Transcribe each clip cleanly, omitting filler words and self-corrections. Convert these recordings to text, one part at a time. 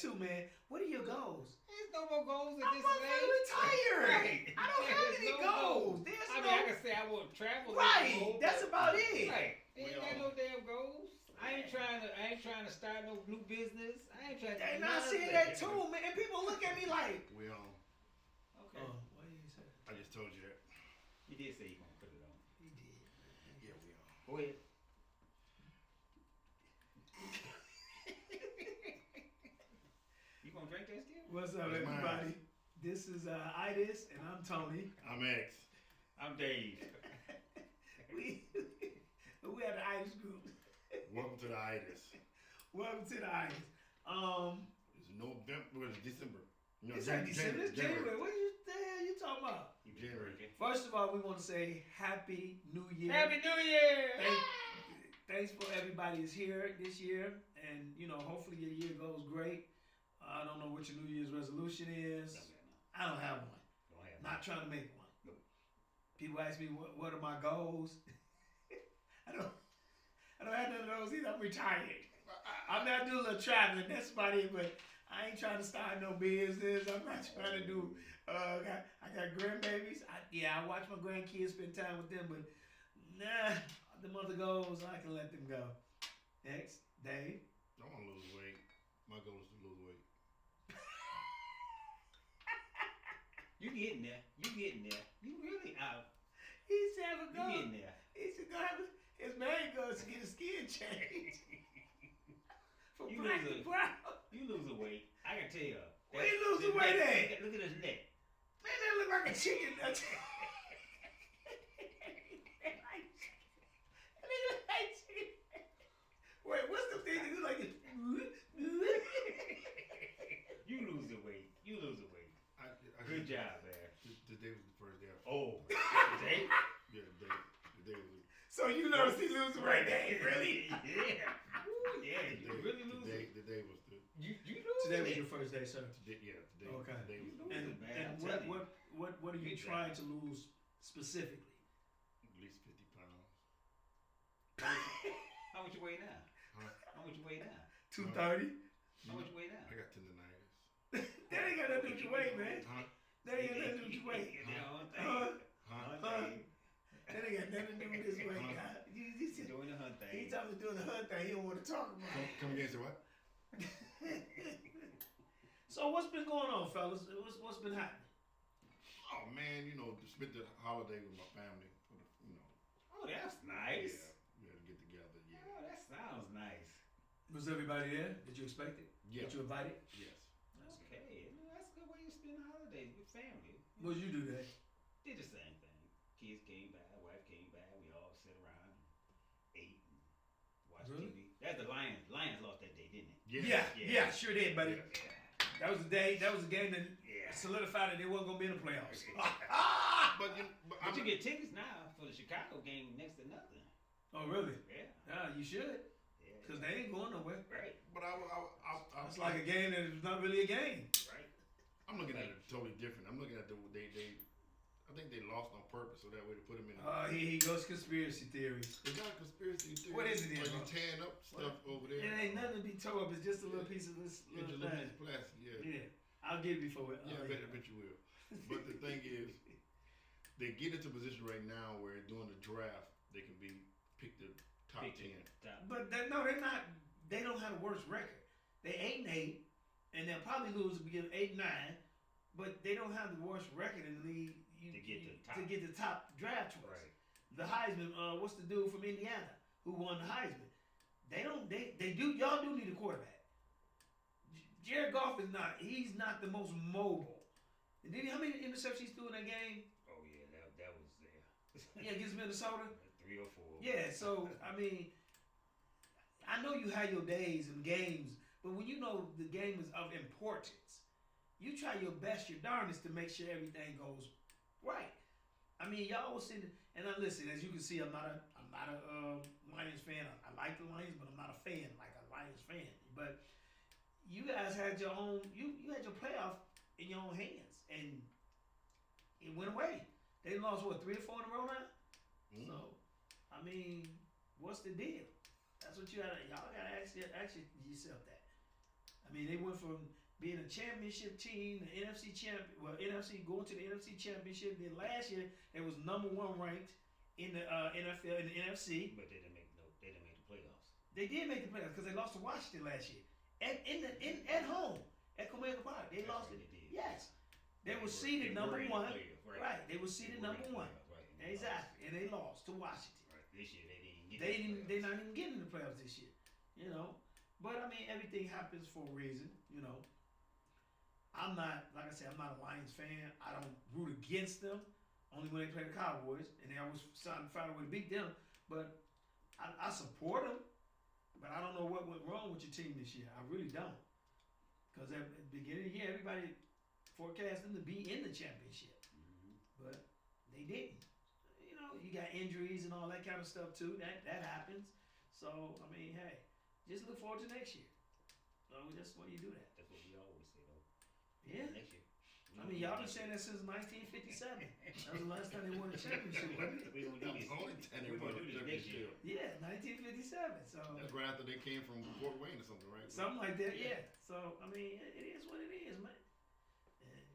too, man. What are your goals? There's no more goals at I'm this age. retired. Right. I don't have any goals. There's I no. mean, I can say I want to travel. Right. That's about it. Right. Ain't got no damn goals. I ain't trying to start no new business. I ain't trying to. And I see that too, man. And people look at me like. We on. Okay. What did you say? I just told you that. He did say he gonna put it on. He did. Yeah, we on. Go ahead. You gonna drink that still? What's up, That's mine. everybody? This is Itis, and I'm Tony. I'm X. I'm Dave. we have the Itis group. Welcome to the Itis. Welcome to the Itis. It's November. It's December. No, It's like December. It's January. What the hell you talking about? January. First of all, we want to say Happy New Year. Happy New Year! Thanks for everybody is here this year, and hopefully your year goes great. I don't know what your New Year's resolution is. I don't have one. Not trying to make one. Nope. People ask me what are my goals. I don't have none of those either. I'm retired. I'm not doing a little traveling. That's about it. But I ain't trying to start no business. I'm not trying to do. I got grandbabies. I watch my grandkids, spend time with them. But nah, the other goals I can let them go. Next, Dave. I want to lose weight. My goal is to lose weight. You getting there. You really out. He's having a You goal. getting there. He's gonna have his main goal is to get his skin changed. From You black lose to brown. You lose the weight. I can tell. Where you lose the weight at? Look at his neck. Man, that look like a chicken nut. That look like chicken. Wait, what's the thing that look like it? You lose the weight. Good job, man. Today was the first day. Oh, today? Yeah, the day was. So you notice he lose the weight, Dave? Really? Yeah. Ooh, yeah. You really lose it. The day was the. You lose Today it. was your first day, sir. Today Okay. The day was You lose And, it, man. and I'm telling you. what are you Good trying job. to lose specifically? at least 50 pounds. How much you weigh now? Huh? How much you weigh now? 230. How much you weigh now? I got tendonitis. That ain't got nothing to do with your weight, man. Huh? That ain't got nothing to do with your weight. Huh? Huh? That ain't got nothing to do with his weight. He's doing the hunt thing. He talking about doing the hunt thing. He don't want to talk about it. Come again, say what? So what's been going on, fellas? What's been happening? Oh man, spent the holiday with my family. Oh, that's nice. Yeah, we had to get together. Yeah. Oh, that sounds nice. Was everybody there? Did you expect it? Yeah. Did you invite it? Yes. Okay, that's a good way to spend the holidays with family. What did you do today? Did the same thing. Kids came by, wife came by. We all sat around, ate, and watched Really? TV. That's the Lions. Lions lost that day, didn't it? Yeah, sure did, buddy. Yeah. That was the day. That was the game that Yeah. solidified that they wasn't gonna be in the playoffs. But But you get tickets now for the Chicago game next to nothing. Oh, really? Yeah. Yeah, you should, Yeah. because they ain't going nowhere. Right. But It's like a game that is not really a game. Right. I'm looking at it totally different. I'm looking at I think they lost on purpose so that way to put them in. Here he goes, conspiracy theories. It's not a conspiracy theory. What is it then, Like you bro? tearing up stuff over there. It ain't nothing to be tore up. It's just a little piece of this It's little a little thing. piece of plastic, yeah. Yeah, I'll give you for it. Yeah, I bet you will. But the thing is, they get into a position right now where during the draft they can be picked the top 10. But no, they're not. They don't have the worst record. They 8-8, and they'll probably lose to begin 8-9. But they don't have the worst record in the league. To get the top draft choice. Right. The Heisman. What's the dude from Indiana who won the Heisman? They don't. They do. Y'all do need a quarterback. Jared Goff is not. He's not the most mobile. How many interceptions he threw in that game? Oh yeah, that was there. Yeah, against Minnesota. 3 or 4. Yeah, so I mean, I know you have your days and games, but when you know the game is of importance, you try your best, your darndest to make sure everything goes right. I mean, y'all was sitting, and I listen. As you can see, I'm not a Lions fan. I like the Lions, but I'm not a fan like a Lions fan. But you guys had your own. You had your playoff in your own hands, and it went away. They lost what 3 or 4 in a row now. Mm-hmm. So, I mean, what's the deal? That's what y'all gotta ask yourself that. I mean, they went from being a championship team, the NFC NFC going to the NFC championship. Then last year they was number 1 ranked in the NFL in the NFC. But they didn't make the playoffs. They did make the playoffs because they lost to Washington last year at home at Comerica Park. They lost it. They did. Yes, they were seeded number 1. Right, they were seeded number 1. Right. Exactly, and they lost to Washington. Right. This year they didn't get. They're not even getting in the playoffs this year. You know, but I mean everything happens for a reason. You know. I'm not, like I said, I'm not a Lions fan. I don't root against them, only when they play the Cowboys, and they always find a way to beat them. But I support them, but I don't know what went wrong with your team this year. I really don't. Because at the beginning of the year, everybody forecast them to be in the championship. Mm-hmm. But they didn't. You know, you got injuries and all that kind of stuff too. That happens. So, I mean, hey, just look forward to next year. So that's why you do that. That's what we always say, though. Yeah. Next year. I mean, y'all been saying that since 1957. That was the last time they won a championship, wasn't it? We gonna do this. Only 10 We gonna do this next year. Yeah, 1957. So That's right after they came from Fort Wayne or something, right? something like that. Yeah. So I mean, it is what it is, man. And,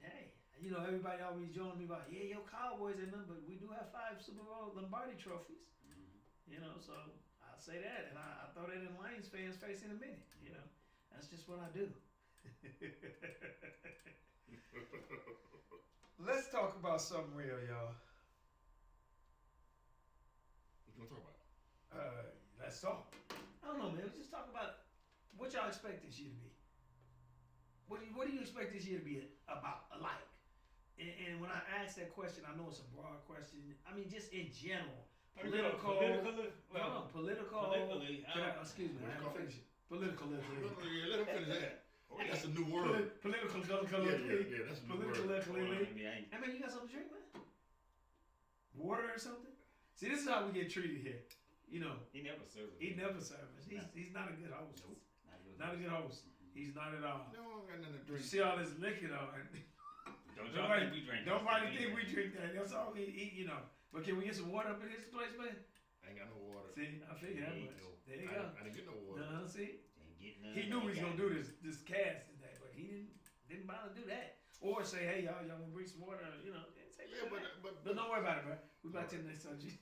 hey, you know, everybody always joining me about, yeah, your Cowboys and them, but we do have 5 Super Bowl Lombardi trophies. Mm-hmm. You know, so I'll say that, and I throw that in Lions fans' face in a minute. You know, that's just what I do. Let's talk about something real, y'all. What you gonna talk about? Let's talk. I don't know, man. Let's just talk about what y'all expect this year to be. What do you expect this year to be about, alike? And when I ask that question, I know it's a broad question. I mean, just in general, political. Politically, Excuse me, I haven't finished it. Political. Yeah, let him finish that. That's a new word. Political. Yeah, that's a new word. I mean, you got something to drink, man? Water or something? See, this is how we get treated here. You know, he never serves. He's not a good host. Nope. Not a good host. He's not at all. No, I got nothing to You drink. see all this liquor though. Don't Nobody think we drink. think we drink that. That's all we eat, you know. But can we get some water up in this place, man? I ain't got no water. See, I figured that much. There you go. I didn't get no water. See? Ain't getting none. He knew he was gonna do this cast today, but he didn't bother to do that. Or say, hey y'all wanna bring some water, you know. Yeah, but don't worry about it, bro. We about to the next subject.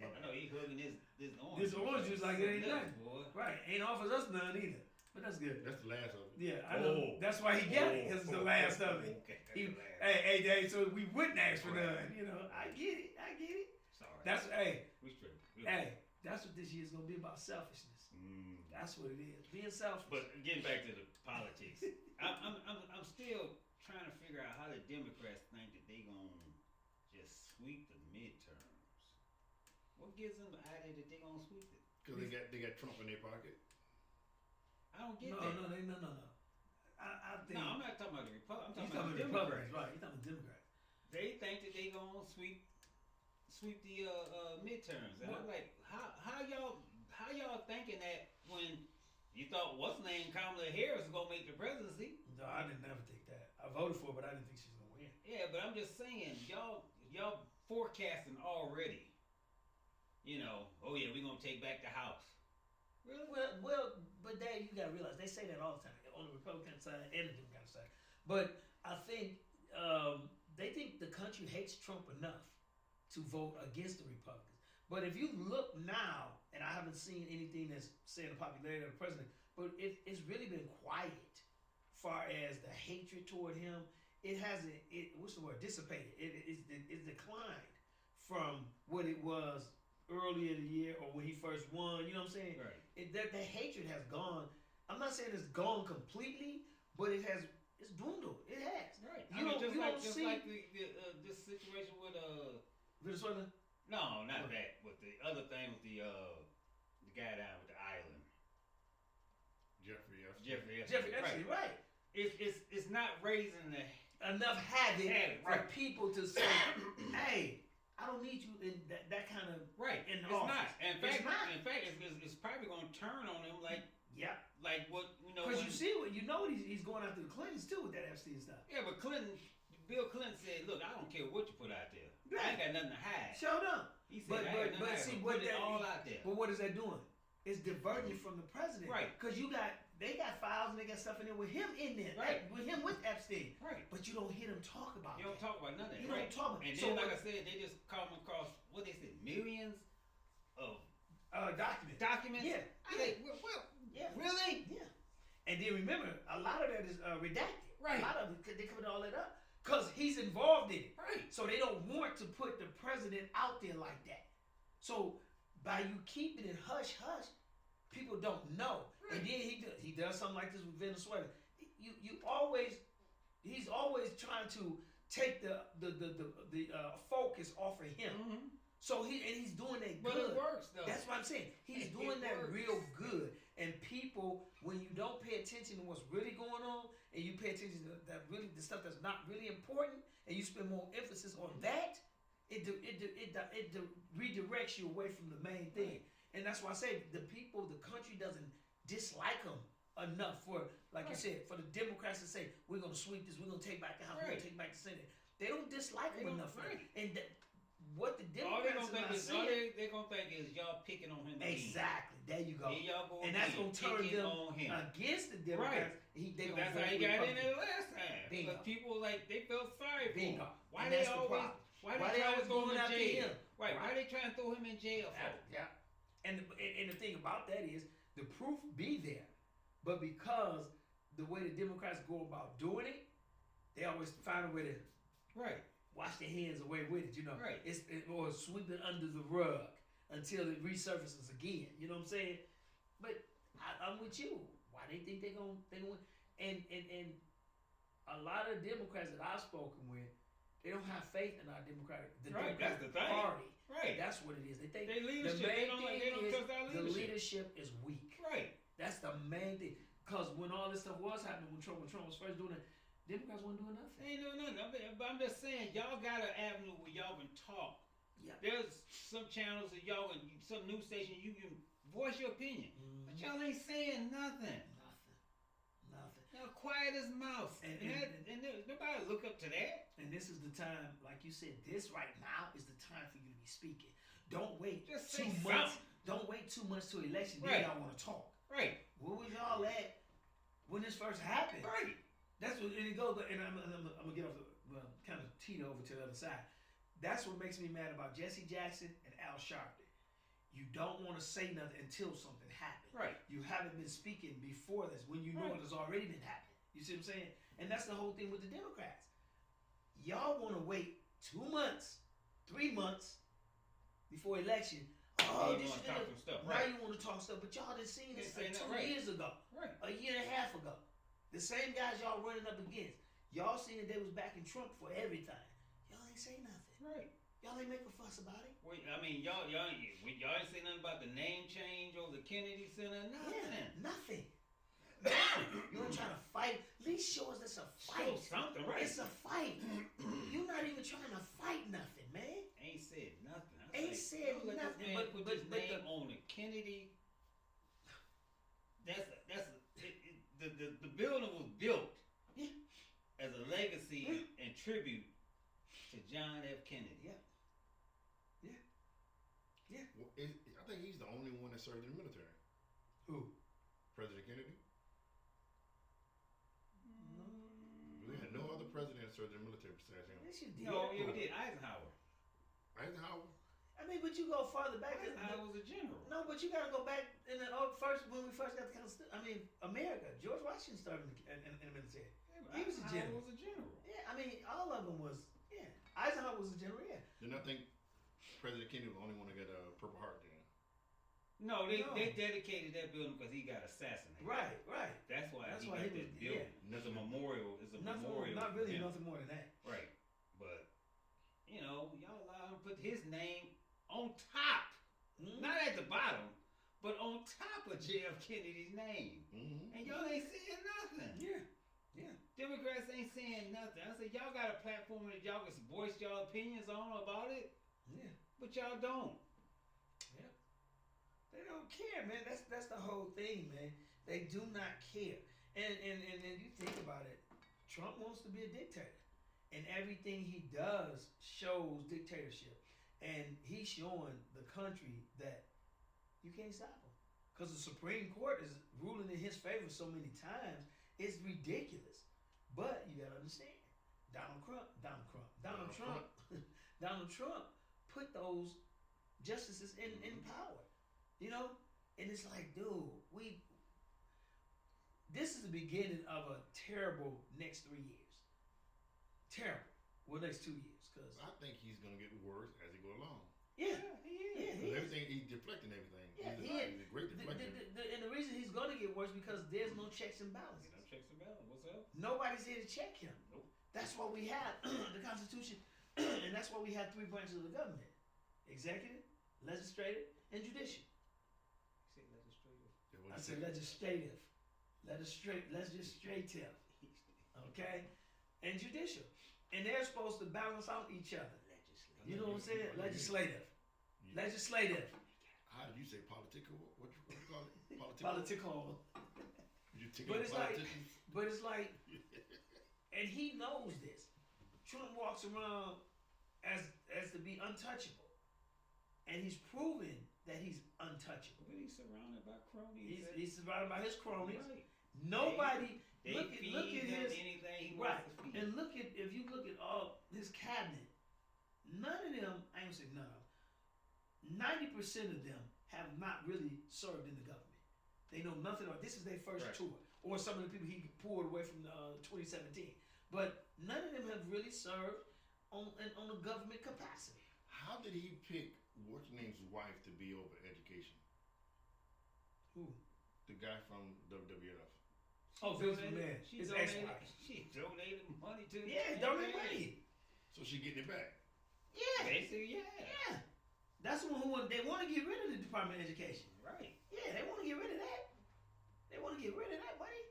I know he hugging this orange. This orange juice like it ain't nothing. Boy. Right, ain't offers us none either. But that's good. that's the last of it. Yeah, I know. That's why he got it, because it's the last of it. Okay, Hey, Dave, so we wouldn't ask for none, you know. I get it. Sorry. That's, we straight. that's what this year's gonna be about, selfishness. That's what it is, being selfish. But getting back to the politics, I'm still trying to figure out how the Democrats think that they gonna just sweep the midterms. What gives them the idea that they gonna sweep it? Because they got Trump in their pocket. I don't get no. that. I think. No, I'm not talking about the Republicans. I'm He's talking about the Republicans, Democrats. right? He's talking Democrats. They think that they gonna sweep the midterms, and I'm like, how y'all thinking that when you thought what's name Kamala Harris was gonna make the presidency? No, I didn't never think that. I voted for her, but I didn't think she was gonna win. Yeah, but I'm just saying, y'all forecasting already. You know, oh yeah, we're gonna take back the House. Really? Well, but Dave, you gotta realize they say that all the time on the Republican side and the Democrat side. But I think they think the country hates Trump enough to vote against the Republicans. But if you look now, and I haven't seen anything that's saying the popularity of the president, but it's really been quiet, far as the hatred toward him. It hasn't. What's the word? Dissipated. It's declined from what it was earlier in the year or when he first won. You know what I'm saying? Right. The hatred has gone. I'm not saying it's gone completely, but it's dwindled. It has. Right. Just see like this situation with Venezuela. No, not that. With the other thing with the guy down with the island. Jeffrey Epstein, right. It's not raising enough havoc for right. people to say, hey, I don't need you in that kind of right. In it's office. not. In fact, it's probably going to turn on him like what you know. Because he's going after the Clintons too with that Epstein stuff. Yeah, but Bill Clinton said, "Look, I don't care what you put out there. Right. I ain't got nothing to hide." Showed up. He said, "But see what that all out there." But what is that doing? It's diverting from the president, right? Because they got files and they got stuff in there with him in there, Right. with him with Epstein. Right. But you don't hear them talk about You don't that. talk about none of that. You Right. don't talk about. And So then, like what- I said, they just come across what they said, millions of documents. documents. Yeah. I think, well, Yeah. really? Yeah. And then remember, a lot of that is redacted. Right. A lot of it, they covered all that up because he's involved in it. Right. So they don't want to put the president out there like that. So by you keeping it hush hush, people don't know. Right. And then he does something like this with Venezuela. You always he's always trying to take the focus off of him. Mm-hmm. So he's doing that But good. it works though. That's what I'm saying. He's It doing that works. real good. And people, when you don't pay attention to what's really going on, and you pay attention to the stuff that's not really important, and you spend more emphasis on that, it redirects you away from the main thing. Right. And that's why I say the country doesn't dislike them enough for, like you Right. said, for the Democrats to say we're gonna sweep this, we're gonna take back the House, we're Right. gonna take back the Senate. They don't dislike They them don't- enough for right. that. And what the All they Democrats gonna are not think is seeing. they gonna think is y'all picking on him again. Exactly. There you go. Here y'all go And that's again, gonna turn picking them on him. against the Democrats. They Because gonna that's vote how he got in Republican. there last time. Bingo. Because people they felt sorry for him. Bingo. Why And they that's the always problem. why Why they they trying always to throw him going in after jail? him? Right. Why Right. they trying to throw him in jail for? Yeah. And the thing about that is the proof be there, but because the way the Democrats go about doing it, they always find a way to Right. wash their hands away with it. You know, Right. Or sweep it under the rug until it resurfaces again. You know what I'm saying? But I'm with you. Why they think they gonna win? And a lot of Democrats that I've spoken with, they don't have faith in our Right, Democratic that's the thing. Party. Right. That's what it is. They think They leadership. the main They don't thing trust our is the leadership. leadership is weak. Right. That's the main thing. Because when all this stuff was happening, when Trump was first doing it, Democrats weren't doing nothing. They ain't doing nothing. I'm just saying, y'all got an avenue where y'all can talk. Yeah. There's some channels that y'all can, some news station you can voice your opinion. But y'all ain't saying nothing. Nothing. Y'all quiet as mouse. And- And nobody look up to that. And this is the time, like you said, this right now is the time for you to be speaking. Don't wait Just 2 say months. something. Don't wait 2 months to election. Right. Then y'all want to talk. Right. Where was y'all at when this first happened? Right. That's what and it goes. And I'm gonna get off the kind of teeter over to the other side. That's what makes me mad about Jesse Jackson and Al Sharpton. You don't want to say nothing until something happened. Right. You haven't been speaking before this when you know Right. it has already been happening. You see what I'm saying? And that's the whole thing with the Democrats. Y'all want to wait 2 months, 3 months before election. Oh, You this wanna is talk it. some stuff, Now right. you want to talk stuff, but y'all done seen this Ain't saying like that 2 right. years ago, Right. a year and a half ago. The same guys y'all running up against. Y'all seen that they was backing Trump for everything. Y'all ain't say nothing. Right. Y'all ain't make a fuss about it. Wait, I mean, y'all ain't say nothing about the name change or the Kennedy Center. Nothing. Yeah, nothing. Nothing. You ain't trying to fight. At least show us that's a fight. Show something, right? It's a fight. You're not even trying to fight nothing, man. Ain't said nothing. I was Ain't like, said yo, let nothing, This man but- put but- his but name the- on the Kennedy. The building was built Yeah. as a legacy Yeah. and tribute to John F. Kennedy. Yeah. Well, I think he's the only one that served in the military. Who? President Kennedy. We had no other president that served in the military besides him. Yes, you did. No, yeah, we did. Eisenhower. Eisenhower. I mean, but you go farther back. Eisenhower was a general. No, but you gotta go back in the when we first got the Constitution. I mean, America. George Washington started in the military. He was a Eisenhower general. was a general. Yeah, I mean, all of them was. Yeah, Eisenhower was a general. Yeah. Then I think President Kennedy was the only one that got a Purple Heart. Then No, they No. dedicated that building because he got assassinated. Right. That's why That's he why got he that was- building. yeah. It's a memorial. It's a Nothing. memorial. Not really. to him. Nothing more than that. Right. But y'all allow him to put his name on top, Mhm. not at the bottom, but on top of JF Kennedy's name, Mm-hmm. and y'all ain't saying nothing. Yeah. Democrats ain't saying nothing. I said y'all got a platform that y'all can voice y'all opinions on about it, Yeah. but y'all don't. They don't care, man. That's the whole thing, man. They do not care. And you think about it, Trump wants to be a dictator. And everything he does shows dictatorship. And he's showing the country that you can't stop him. Because the Supreme Court is ruling in his favor so many times. It's ridiculous. But you gotta understand, Donald Trump Donald Trump put those justices in power. You know? And it's like, dude, this is the beginning of a terrible next 3 years. Terrible. Well, next 2 years, cause I think he's gonna get worse as he go along. yeah, he is. yeah, he is. Everything he's deflecting everything. Yeah, He's a great deflector. And the reason he's gonna get worse because there's no checks and balances. No checks and balances. What's up? Nobody's here to check him. Nope. That's why we have the Constitution, and that's why we have 3 branches of the government: executive, legislative, and judicial. You say legislative. I said legislative, legislative, okay, and judicial, and they're supposed to balance out each other. You know what I'm saying? Legislative, legislative. How did you say political? What you call it? Political. But it's like, and he knows this. Trump walks around as to be untouchable, and he's proven that he's untouchable. But he's surrounded by cronies. He's surrounded by his cronies. Right. Nobody They look at his anything he right, wants to feed. and if you look at all his cabinet, none of them. I ain't gonna say none of them. 90% of them have not really served in the government. They know nothing about this is their first Right. tour, or some of the people he pulled away from 2017. But none of them have really served on a government capacity. How did he pick what's name's wife to be over education? Who? The guy from WWF. Oh, Vince McMahon. His ex-wife. She donated money to Yeah, donate money. So she getting it back. Yeah. Basically, yeah. Yeah. That's the one who they want to get rid of the Department of Education. Right. Yeah, they want to get rid of that. They want to get rid of that, buddy.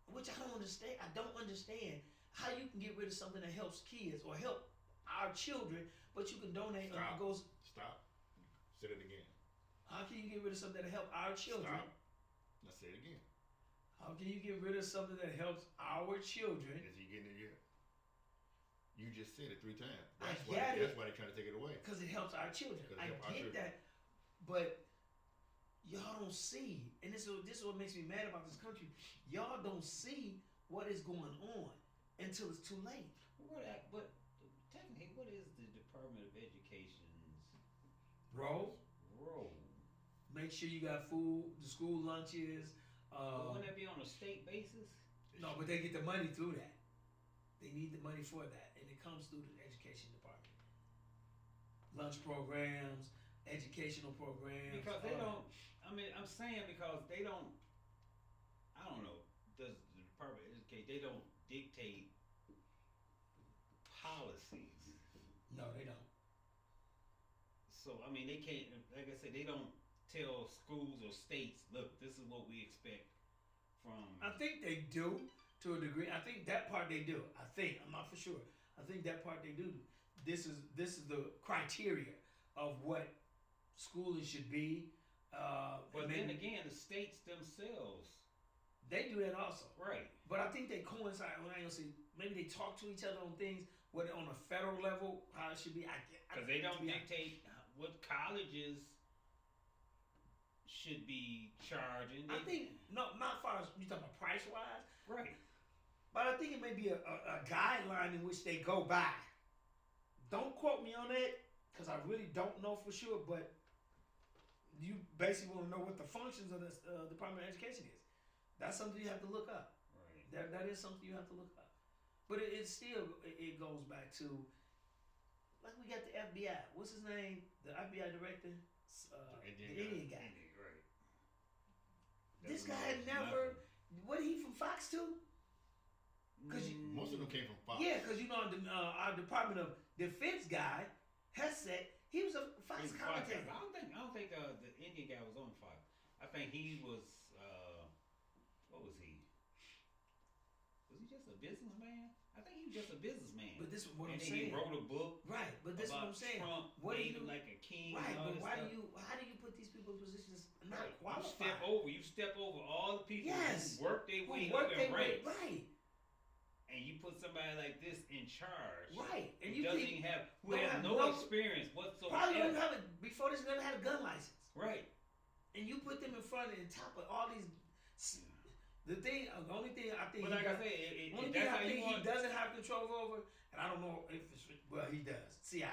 Which I don't understand. I don't understand how you can get rid of something that helps kids or help our children, but you can donate and it goes. Stop. Say it again. How can you get rid of something that help our children? Stop. Now say it again. How can you get rid of something that helps our children? Is he getting it yet? You just said it 3 times. I That's get it. That's why they're trying to take it away. Because it helps our children. I get that, but y'all don't see, and this is what makes me mad about this country. Y'all don't see what is going on until it's too late. But technically, what is the Department of Education's Role? Make sure you got food, the school lunches. Wouldn't that be on a state basis? No, but they get the money through that. They need the money for that, and it comes through the education department. Lunch programs, educational programs. Because they don't. I mean, I'm saying because they don't. I don't know. Does the Department of Education? They don't dictate policies. No, they don't. So I mean, they can't. Like I said, they don't tell schools or states, look, this is what we expect from. I think they do to a degree. I think that part they do. I'm not for sure. I think that part they do. This is the criteria of what schooling should be. But then again, the states themselves, they do that also. Right. But I think they coincide. When I say maybe they talk to each other on things, whether on a federal level, how it should be. Because they don't dictate what colleges should be charging. I think not far as you talking about price wise, right? But I think it may be a guideline in which they go by. Don't quote me on it because I really don't know for sure. But you basically want to know what the functions of the Department of Education is. That's something you have to look up. Right. That is something you have to look up. But it still goes back to like we got the FBI. What's his name? The FBI director. The Indian guy. Right. This guy had never. What he from Fox too? Because most of them came from Fox. Yeah, because our Department of Defense guy, Hesset, he was a Fox commentator. I don't think the Indian guy was on Fox. I think he was. What was he? Was he just a businessman? I think he was just a businessman. But this is what I'm saying. He wrote a book. Right, but this is what I'm saying. Trump what made him like a king. Right, and all but this stuff. how do you put these people in positions not Right. qualified? You step over all the people Yes. who work their way Work up their in way, ranks. right. And you put somebody like this in charge. Right. And who you doesn't think- even have don't have no no- experience whatsoever. Probably don't have it before this. Never had a gun license. Right. And you put them in front and top of all these. The only thing I think, But like I said, only thing I think he doesn't have control over, and I don't know if it's he does CIA,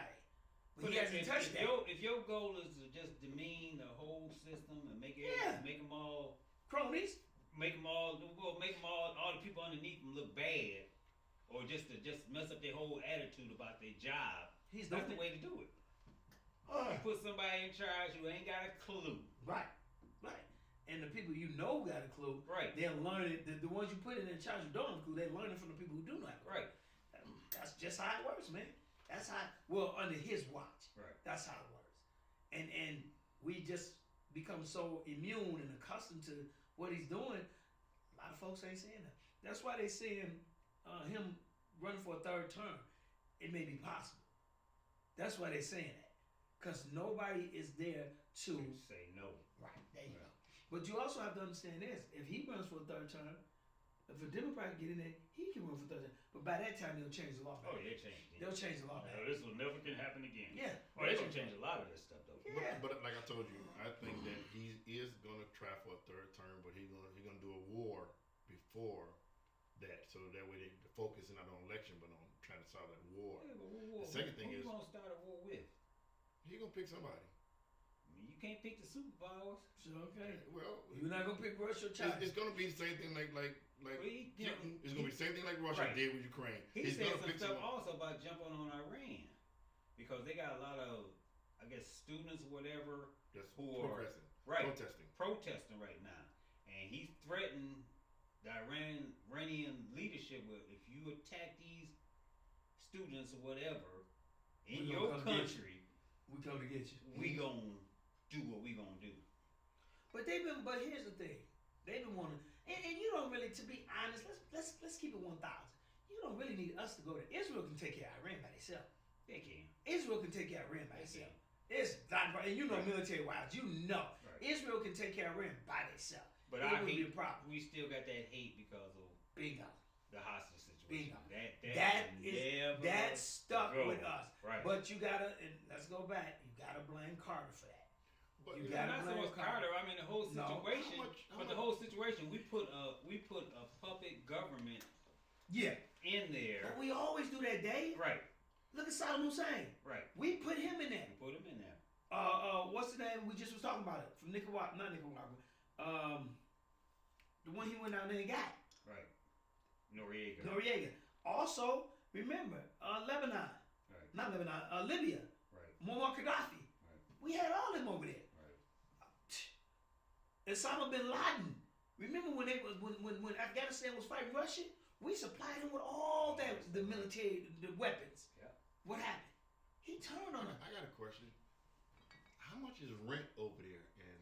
but he hasn't touched that. If your goal is to just demean the whole system and make them all cronies, make them all the people underneath them look bad, or just to mess up their whole attitude about their job, that's the way to do it. You put somebody in charge who ain't got a clue. Right. And the people got a clue. Right. They'll learn it. The ones you put in charge who don't have a clue, they learn it from the people who do not have a clue. Right. That's just how it works, man. That's how. Well, under his watch. Right. That's how it works. And we just become so immune and accustomed to what he's doing. A lot of folks ain't saying that. That's why they saying him running for a third term. It may be possible. That's why they're saying that. Because nobody is there to say no. Right, there you go. But you also have to understand this. If he runs for a third term, if a Democrat get in there, he can run for a third term. But by that time, they'll change the law back. Oh, they change it. They'll change the law back. No, this will never can happen again. Yeah. Oh, they're going to change a lot of this stuff, though. Yeah. But like I told you, I think that he is going to try for a third term, but he's going to do a war before that, so that way the focus is not on election, but on trying to solve that war. Yeah, but the second thing is, who going to start a war with? He's going to pick somebody. You can't pick the superpowers. Sure, okay. Well, you're not gonna pick Russia or China. It's gonna be the same thing like Putin. It's gonna be the same thing like Russia did with Ukraine. He's said some stuff also about jumping on Iran because they got a lot of, I guess, students or whatever who are protesting right now, and he threatened the Iranian leadership with, if you attack these students or whatever in your country, we come to get you. We gonna do what we gonna do. But here's the thing. They've been wanting, and you don't really, to be honest, let's keep it 1,000. You don't really need us to go there. Israel can take care of Iran by themselves. They can. Israel can take care of Iran by themselves. It's not, and you know military wise, Israel can take care of Iran by themselves. But it wouldn't be a problem. We still got that hate because of the hostage situation. That stuck with us. Right. But you gotta, and let's go back. You gotta blame Carter for that. But you gotta blame Carter. I mean, the whole situation. The whole situation, we put a puppet government. Yeah. In there. But we always do that, Dave. Right. Look at Saddam Hussein. Right. We put him in there. We put him in there. What's the name? We just was talking about it from Nicaragua. Not Nicaragua. The one he went down there and got. Right. Noriega. Also, remember, Lebanon. Right. Not Lebanon. Libya. Right. Muammar Gaddafi. Right. We had all them over there. Right. Osama bin Laden. Remember when Afghanistan was fighting Russia? We supplied him with all the military, the weapons. Yeah. What happened? He turned on him. I got a question. How much is rent over there in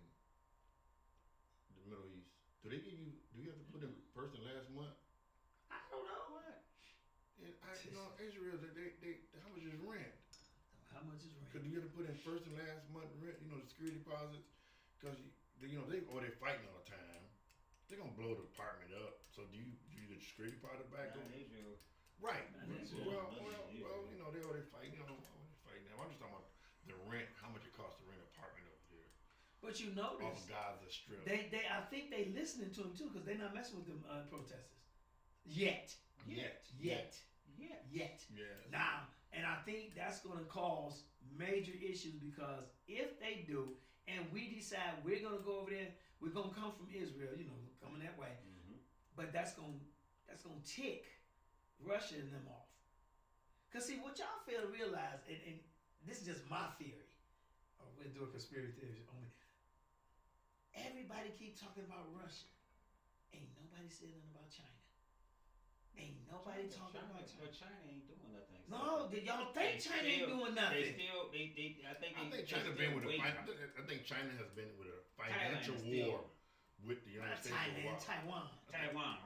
the Middle East? Do you have to put in first and last month? I don't know. What? Israel, how much is rent? How much is rent? Because you have to put in first and last month rent, the security deposits, because they're fighting all the time. They're gonna blow the apartment up. So do you get the security deposit back? Israel. Right. Well, they're already fighting. I'm just talking about the rent, how much it costs to rent an apartment over there. But you notice off Gaza Strip. I think they listening to him too, because they're not messing with them protesters yet. Yes. Now, and I think that's going to cause major issues, because if they do, and we decide we're going to go over there, we're going to come from Israel, coming that way, but that's going to tick Russia and them off. Because see, what y'all fail to realize, and this is just my theory, we'll do a conspiracy theory only. Everybody keep talking about Russia. Ain't nobody said nothing about China. Ain't nobody talking about China. But China ain't doing nothing. No, y'all think China ain't doing nothing? I think China been with I think China has been with a financial war with the United States. Taiwan,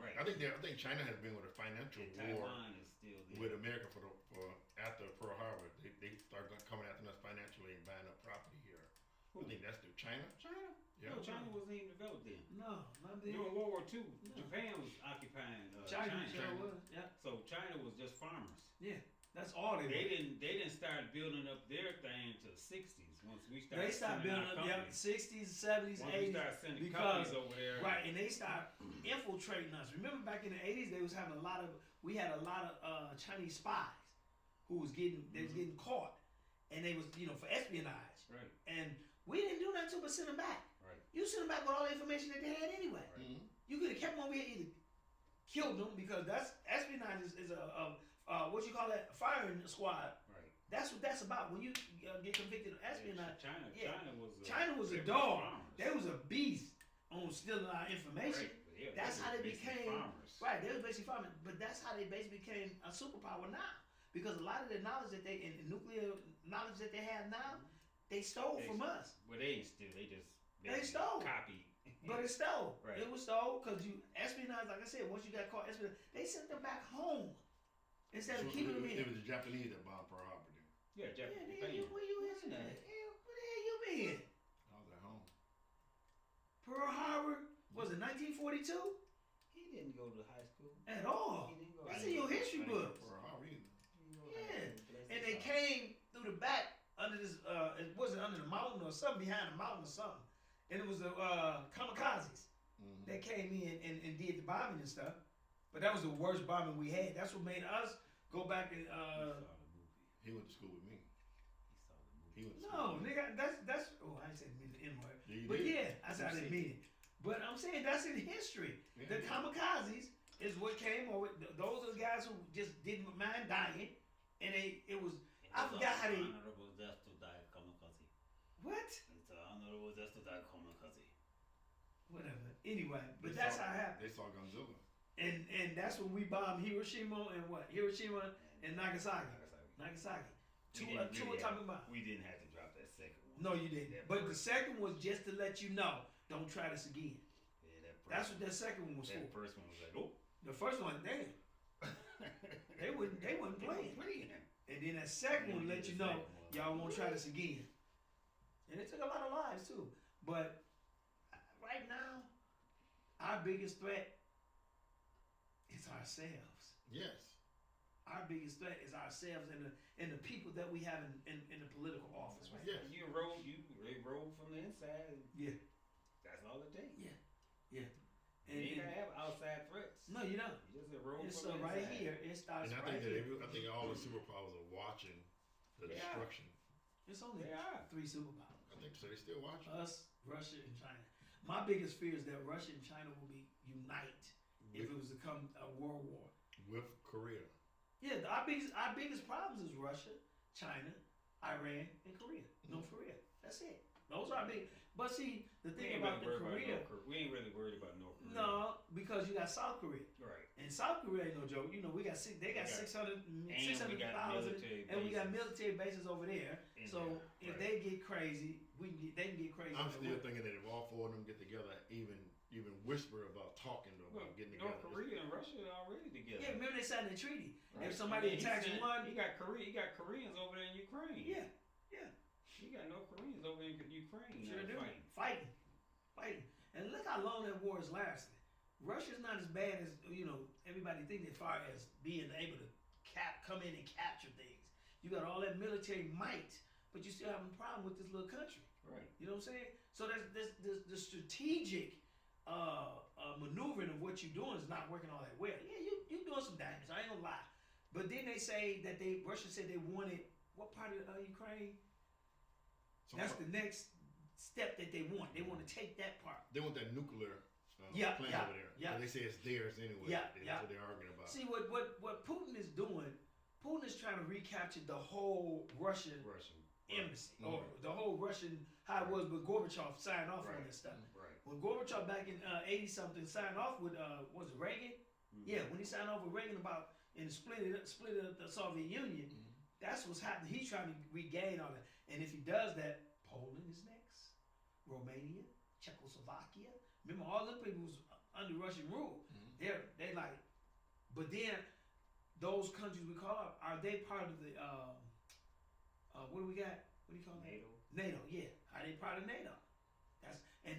right? I think China has been with a financial war Taiwan is still there. with America for after Pearl Harbor. They start coming after us financially and buying up property here. I think that's China. China? Yeah. No, China wasn't even developed then. No, not then. During World War II, Japan was occupying China. China was, yeah. So China was just farmers. Yeah, that's all they didn't start building up their thing until the 60s Once we start They start sending building our up, yeah, companies, 60s, 70s, once we 80s. start sending because- companies over there, Right, and they start infiltrating us. Remember back in the 80s, they was having we had a lot of Chinese spies who was getting caught, and they was, for espionage. Right. And we didn't do nothing but send them back. Right. You send them back with all the information that they had anyway. Right. Mhm. You could have kept them over here, either killed them, because that's espionage is what you call that, firing squad. Right. That's what that's about. When you get convicted of espionage, China, yeah. China was a they were dog. farmers. They was a beast on stealing our information. Right. Yeah, That's how they basically became farmers. right. They was basically farming, but that's how they basically became a superpower now. Because a lot of the knowledge that they and nuclear knowledge that they have now, they stole They- from us. Well, they ain't steal. They just They basically stole. copied. But it's stole. Right. It was stole because you espionage. Like I said, once you got caught espionage, they sent them back home instead of So keeping them it in. was the Japanese that bombed Pearl Harbor then. Yeah, Yeah, Japanese. nigga, where you at? Yeah. Where the hell you been? I was at home. Pearl Harbor was it 1942? He didn't go to high school. At all? He didn't go. That's in your history I didn't go- books. Pearl Harbor either. he didn't go to Yeah. high school, bless And his they heart. came through the back under this. It wasn't under the mountain or something behind the mountain or something. And it was the kamikazes Mhm. that came in and did the bombing and stuff. But that was the worst bombing we had. That's what made us go back and. He saw the movie. He went to school with me. He saw the movie. He went to No, school with me. nigga, that's. Oh, I ain't saying mean the N word. Yeah, you But did. yeah, I said I didn't mean it. But I'm saying that's in history. Yeah. The kamikazes is what came over. Those are the guys who just didn't mind dying, and it was. I forgot how they. Honorable death to die kamikaze. What? It's an honorable death to die kamikaze. Whatever. Anyway, but They that's saw- how it happened. They saw Godzilla. And that's when we bombed Hiroshima and what? Hiroshima and Nagasaki. Nagasaki. Two atomic bombs. We didn't have to drop that second one. No, you didn't. That But the first- second was just to let you know, don't try this again. Yeah, that first That's one- what that second one was That for. first one was like, oh. The first one, damn, they wasn't playing. And then that second one let you know, y'all won't try this again. And it took a lot of lives too. But right now, our biggest threat is ourselves. Yes. Our biggest threat is ourselves and the people that we have in the political office right Yes. You roll from the inside. And Yeah. That's all it takes. Yeah. Yeah. You ain't gotta have outside threats. No, you don't. You just roll It's from the right inside. here. It starts And I right think here. I think all the superpowers are watching the Yeah. destruction. It's only They are. 3 superpowers. I think so. They still watching. Us, Russia, and China. My biggest fear is that Russia and China will be unite if it was to come a world war. With Korea. Yeah, our biggest problems is Russia, China, Iran, and Korea. North Korea. That's it. Those are our big. But see, the We thing ain't about the really worried Korea, about North Korea. We ain't really worried about North Korea. no, because you got South Korea, Right. and South Korea ain't no joke. You know, they got We got- 600,000, military and we got bases. military bases over there. In So there, if right. they get crazy, they can get crazy. I'm over still there. thinking that if all 4 of them get together, even whisper about talking to Well, about getting North together. Korea and Russia are already together. Yeah, remember they signed a treaty. Right. If somebody I mean, attacks one, he got Koreans over there in Ukraine. yeah, He got North Koreans over in Ukraine. sure now do. fighting. Fighting. And look how long that war is lasting. Russia's not as bad as everybody thinks as far as being able to come in and capture things. You got all that military might, but you still having a problem with this little country. Right. You know what I'm saying? So there's the strategic maneuvering of what you're doing is not working all that well. Yeah, you doing some damage. I ain't gonna lie. But then they say that Russia said they wanted what part of Ukraine? So That's the next step that they want. They want to take that part. they want that nuclear Yeah, plant yeah, over there. yeah. And they say it's theirs anyway. Yeah, That's yeah. what they're arguing about. See what Putin is doing. Putin is trying to recapture the whole Russian Russian. embassy Right. or the whole Russian how it was. But Gorbachev signed off on Right. this stuff. Right. When Gorbachev back in 80 something signed off with was it Reagan? Mhm. Yeah, when he signed off with Reagan about and split up the Soviet Union, Mhm. that's what's happening. He's trying to regain all that. And if he does that, Poland is next, Romania, Czechoslovakia. Remember, all them people was under Russian rule. Mhm. They like, but then those countries we call up, are they part of the what do we got? What do you call NATO. that? NATO, yeah. Are they part of NATO?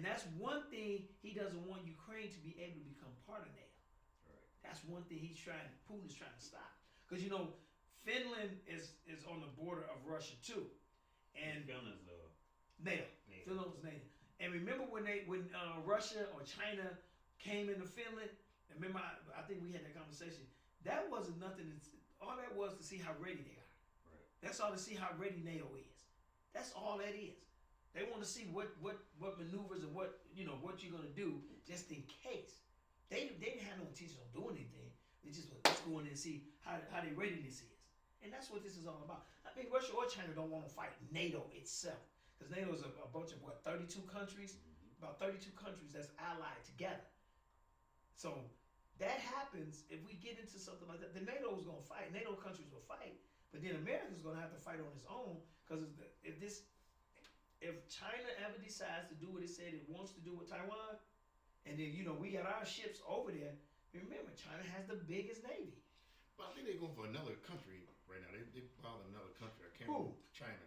That's one thing he doesn't want Ukraine to be able to become part of NATO. Right. That's one thing Putin is trying to stop. Because Finland is on the border of Russia too. And Finland's NATO. Finland was NATO. And remember when Russia or China came into Finland? Remember, I think we had that conversation. That wasn't nothing. All that was to see how ready they are. Right. That's all to see how ready NATO is. That's all that is. They want to see what maneuvers and what you're gonna do just in case. They didn't have no intention of doing anything. They just let's go in and see how their readiness is. And that's what this is all about. I mean, Russia or China don't want to fight NATO itself. Because NATO is a bunch of 32 countries? Mm-hmm. About 32 countries that's allied together. So that happens if we get into something like that. The NATO is going to fight. NATO countries will fight. But then America's going to have to fight on its own. Because if China ever decides to do what it said it wants to do with Taiwan, and then, we got our ships over there, remember, China has the biggest navy. Well, I think they're going for another country right now. They bought another country. I can't Who? remember. China.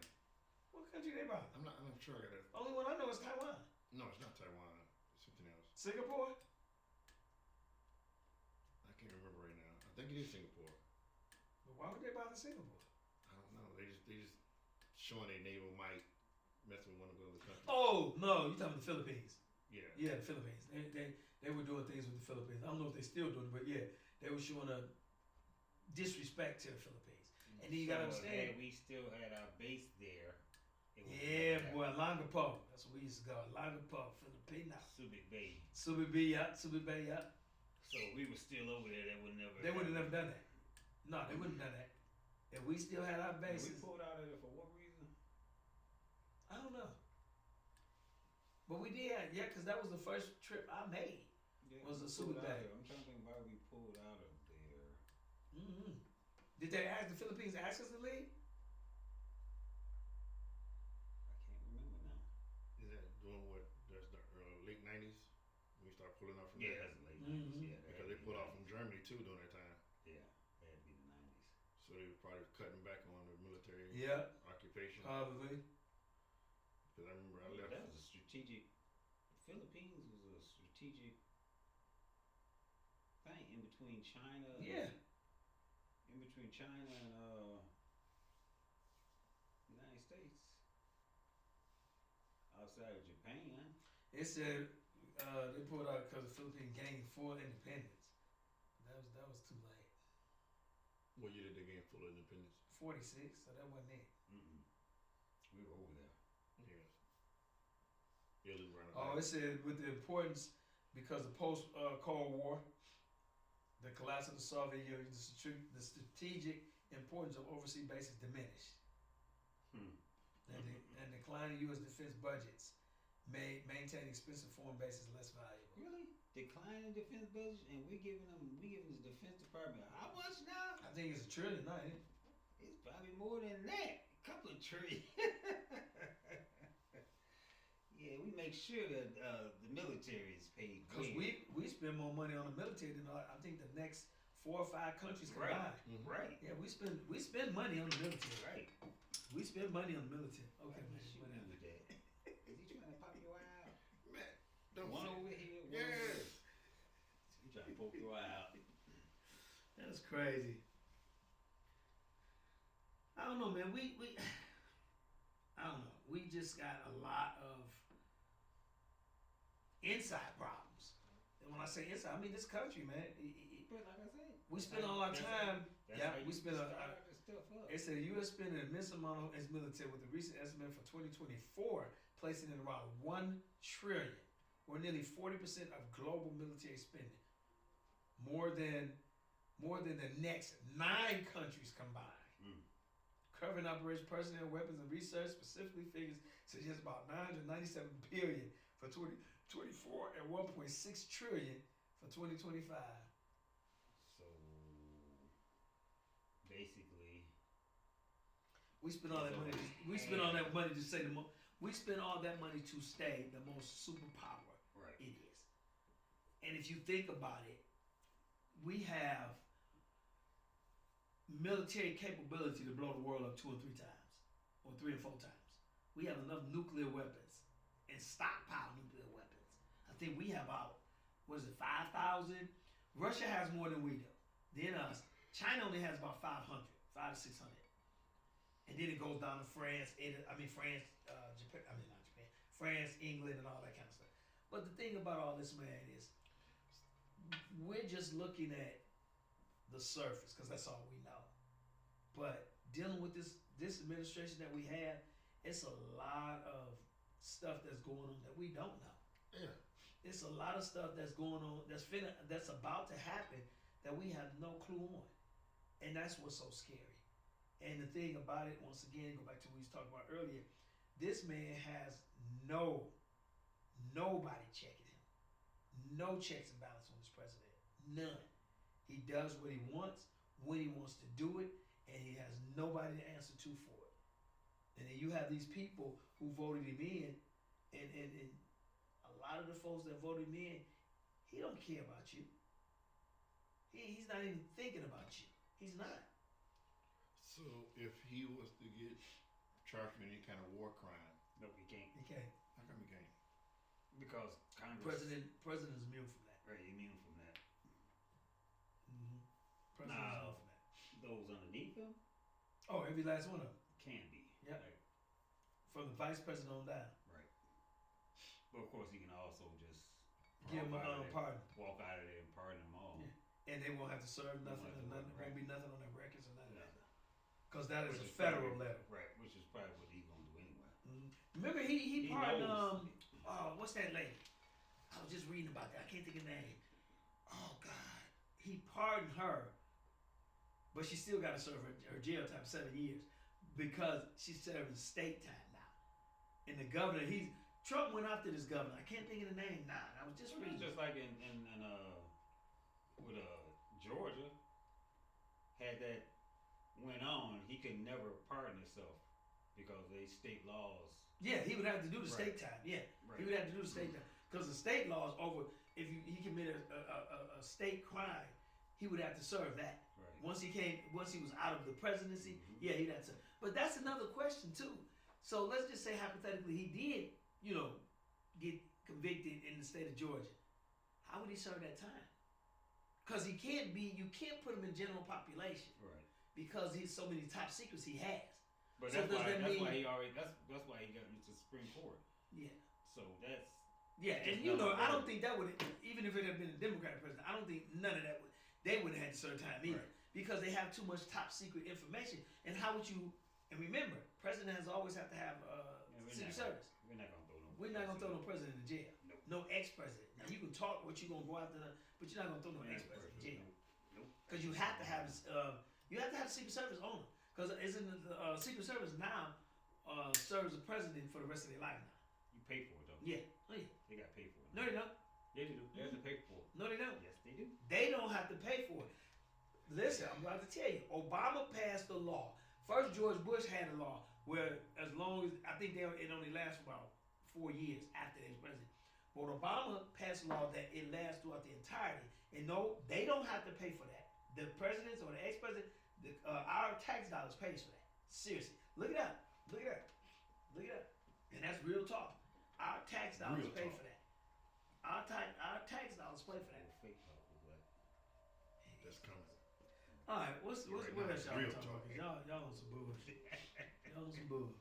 What country they bought? I'm not sure. I got it. Only one I know is Taiwan. No, it's not Taiwan. It's something else. Singapore? I can't remember right now. I think it is Singapore. But why would they buy the Singapore? I don't know. They just showing their naval might, messing with one of the other countries. Oh no, you talking about the Philippines? Yeah. Yeah, the Philippines. They were doing things with the Philippines. I don't know if they still doing it, but yeah, they were showing a disrespect to the Philippines. And then you gotta understand. We still had our base there. Yeah, boy, Langapo. That's what we used to go. Langapo, Filipina. Subic Bay. Subic Bay, yeah. So we were still over there. They would never. They would have never done that. No, they wouldn't have done that. If we still had our bases. We pulled out of there for what reason? I don't know. But we did, yeah, because that was the first trip I made. Yeah, was a Subic Bay. I'm trying to think why we pulled out of there. Mm-hmm. Did they ask the Philippines ask us to leave? I can't remember now. Is that doing what? That's the late '90s when we start pulling off from Yeah, there? that's the late 90s. Yeah, Because they pulled off from Germany too during that time. Yeah, that had to be the 90s. So they were probably cutting back on the military occupation. Probably. Because I remember I left. That was a strategic. Philippines was a strategic thing in between China. Yeah. In between China and United States. Outside of Japan. It said they pulled out because the Philippines gained full independence. That was too late. What year did they gain full independence? 46, so that wasn't it. Mm-mm. We were over there. Yes. Yeah, it was around. Oh, it said with the importance because the post Cold War, the collapse of the Soviet Union, the strategic importance of overseas bases diminished. And declining U.S. defense budgets made maintaining expensive foreign bases less valuable. Really? Declining defense budget, and we giving the Defense Department how much now? I think it's $1 trillion, not it? It's probably more than that. A couple of trillion. Yeah, we make sure that the military is paid. Because we spend more money on the military than I think the next 4 or 5 countries combined. Right. Yeah, we spend money on the military. Right. We spend money on the military. Okay, man. Shoot Whatever. with that. Is he trying to pop your eye out? Man, don't One say- over here. One over Yes. there. He trying to poke your eye out. That's crazy. I don't know, man. We I don't know. We just got a lot of inside problems. And when I say inside, I mean this country, man. But like I said, We spend all our time. Yeah, we spend a. start this stuff up. It said the U.S. spending an immense amount on its military, with the recent estimate for 2024 placing it around $1 trillion, or nearly 40% of global military spending, more than the next 9 countries combined. Covering operations, personnel, weapons, and research, specifically figures suggest about $997 billion for 2024 and $1.6 trillion for 2025. So basically, We spend all that money. We spend all that money to say we spend all that money to stay the most superpower right? it is. And if you think about it, we have military capability to blow the world up 2 or 3 times, or 3 or 4 times. We have enough nuclear weapons and stockpile nuclear weapons. I think we have about 5,000. Russia has more than we do. Then us. China only has about 500 to 600. And then it goes down to France, Japan, not Japan, France, England, and all that kind of stuff. But the thing about all this, man, is we're just looking at the surface because that's all we know. But dealing with this administration that we have, it's a lot of stuff that's going on that we don't know. Yeah. It's a lot of stuff that's going on that's about to happen that we have no clue on, and that's what's so scary. And the thing about it, once again, go back to what we was talking about earlier. This man has nobody checking him, no checks and balances on this president, none. He does what he wants when he wants to do it, and he has nobody to answer to for it. And then you have these people who voted him in, and a lot of the folks that voted him in, he don't care about you. He's not even thinking about you. He's not. So if he was to get charged with any kind of war crime, No, he can't. He can't. how come he can't? Because Congress. President's immune from that. Right, immune from that. Mm-hmm. President's Now, immune from that. those underneath him Oh, every last one of them, can be. Yep. Like, from the vice president on down. right. But of course, he can also just Give him walk out of there- pardon. walk out of there and pardon them all. Yeah. And they won't have to serve They nothing, won't have and to nothing, work, won't be nothing on their records or nothing. No. Because that is Which a is federal probably- letter. Right, which is probably what he's gonna do anyway. Remember, he He pardoned, knows. what's that lady? I was just reading about that. I can't think of the name. Oh, God. He pardoned her, but she still got to serve her jail time, 7 years, because she's serving state time now. And the governor, Trump went after this governor. I can't think of the name now. I was just It's reading. just like in with Georgia, had that went on, he could never pardon himself because they state laws. Yeah, he would have to do the Right. state time. Yeah, Right. he would have to do the state time because the state laws over. If he committed a state crime, he would have to serve that. Right. Once he was out of the presidency, Mhm. yeah, he'd have to. But that's another question too. So let's just say hypothetically he did, get convicted in the state of Georgia. How would he serve that time? Because you can't put him in general population Right. because he's so many top secrets he has. But So that's does why that that's mean- why he already that's why he got into the Supreme Court. Yeah. So that's Yeah, and I don't think that would, even if it had been a Democratic president, I don't think none of that they would have had to serve time either. Right. Because they have too much top secret information. And how would you, and remember, president has always have to have Secret Service. We're not gonna throw no. We're not going to throw no president in jail. Nope. No ex-president. Now, you can talk what you're going to go after them, but you're not going to throw no ex-president in jail. Nope. Because you have to have Secret Service on them. Because isn't the Secret Service now serves the president for the rest of their life now. You pay for it though. Yeah. Oh, yeah. They got to pay for it. No, they don't. Yeah, they do. They have to pay for it. No, they don't. Yes, they do. They don't have to pay for it. Listen, I'm about to tell you, Obama passed a law. First, George Bush had a law where, as long as I think it only lasts about 4 years after they was president. But Obama passed a law that it lasts throughout the entirety, and no, they don't have to pay for that. The presidents or the ex-president, our tax dollars pays for that. Seriously, look it up. Look it up. Look it up. And that's real talk. Our tax dollars Real pay talk. for that. Our tax dollars pay for that. Fake talk is what. That's coming. All right, what else y'all Real talking talk. about? 'Cause y'all on some bullshit. Y'all on some bull.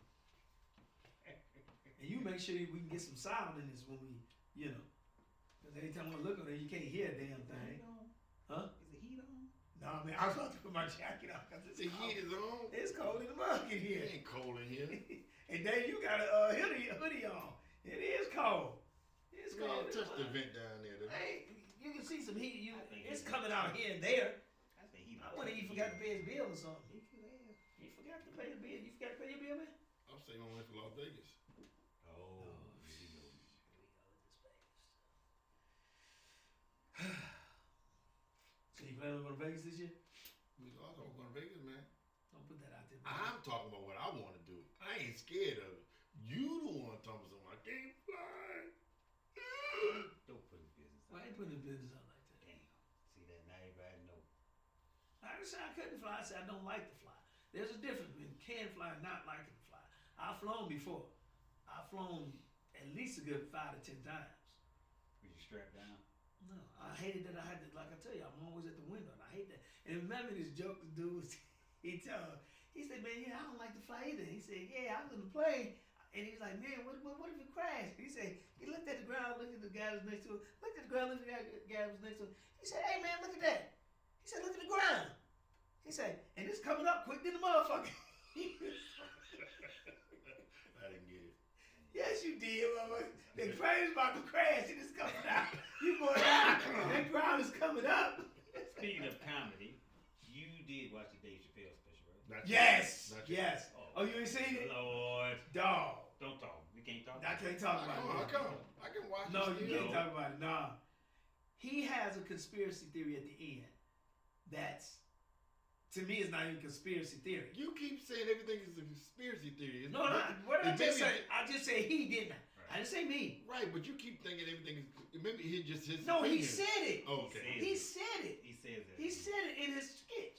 And you make sure we can get some sound in this when we, because anytime I look on there, you can't hear a damn thing. Huh? Is the heat on? No, I mean, I was about to put my jacket on because The heat is on. it's cold in the mug in It here. ain't cold in here. And then you got a hoodie on. It is cold. It's Man, cold. in touch the mug. vent down there. Though. Hey, you can see some heat. I think It's it's- coming out here and there. I say heat. I wonder if he forgot to pay his bill or something. He could have. He forgot to pay the bill. You forgot to pay your bill, man? I'm saying I went to Las Vegas. Oh, Oh, here we go. Here we go with this Vegas. So you plan on going to Vegas this year? We all talking going to Vegas, man. Don't put that out there. I'm talking about what I want to do. I ain't scared of it. You the one talking about something. I can't fly. Don't put his business Why out. ain't putting the business out like that? Damn. See that now everybody know. I didn't say I couldn't fly. I said I don't like to fly. There's a difference between can fly and not liking to fly. I've flown before. I've flown at least a good 5 to 10 times. Was you strapped down? No, I hated that I had to, like I tell you, I'm always at the window, and I hate that. And remember this joke the dude was, he said, man, yeah, I don't like to fly either. He said, yeah, I was in the plane. And he was like, man, what if it crashed? He said, he looked at the ground, looked at the guy who was next to him, looked at the ground, looked at the guy who was next to him. He said, hey man, look at that. He said, look at the ground. He said, and it's coming up quick than the motherfucker. I didn't get it. Yes, you did, motherfucker. The train's about to crash and it's coming out. You going out. That ground is coming up. Speaking of comedy, you did watch the Dave Chappelle special, right? Not yet. Yes. Not yet. Yes. Oh, you ain't seen it? Lord. Dog. Don't talk. We can't talk. I can't talk about I it. come. I can watch No, it. you still. can't talk about it. Nah. He has a conspiracy theory at the end that's, to me, is not even conspiracy theory. You keep saying everything is a conspiracy theory. No, what did I just say? I just say he didn't. Right. I didn't say me. Right, but you keep thinking everything is. Maybe he just his. No, he opinion. said it. Oh, okay. He said it. He says that. He said it in his sketch.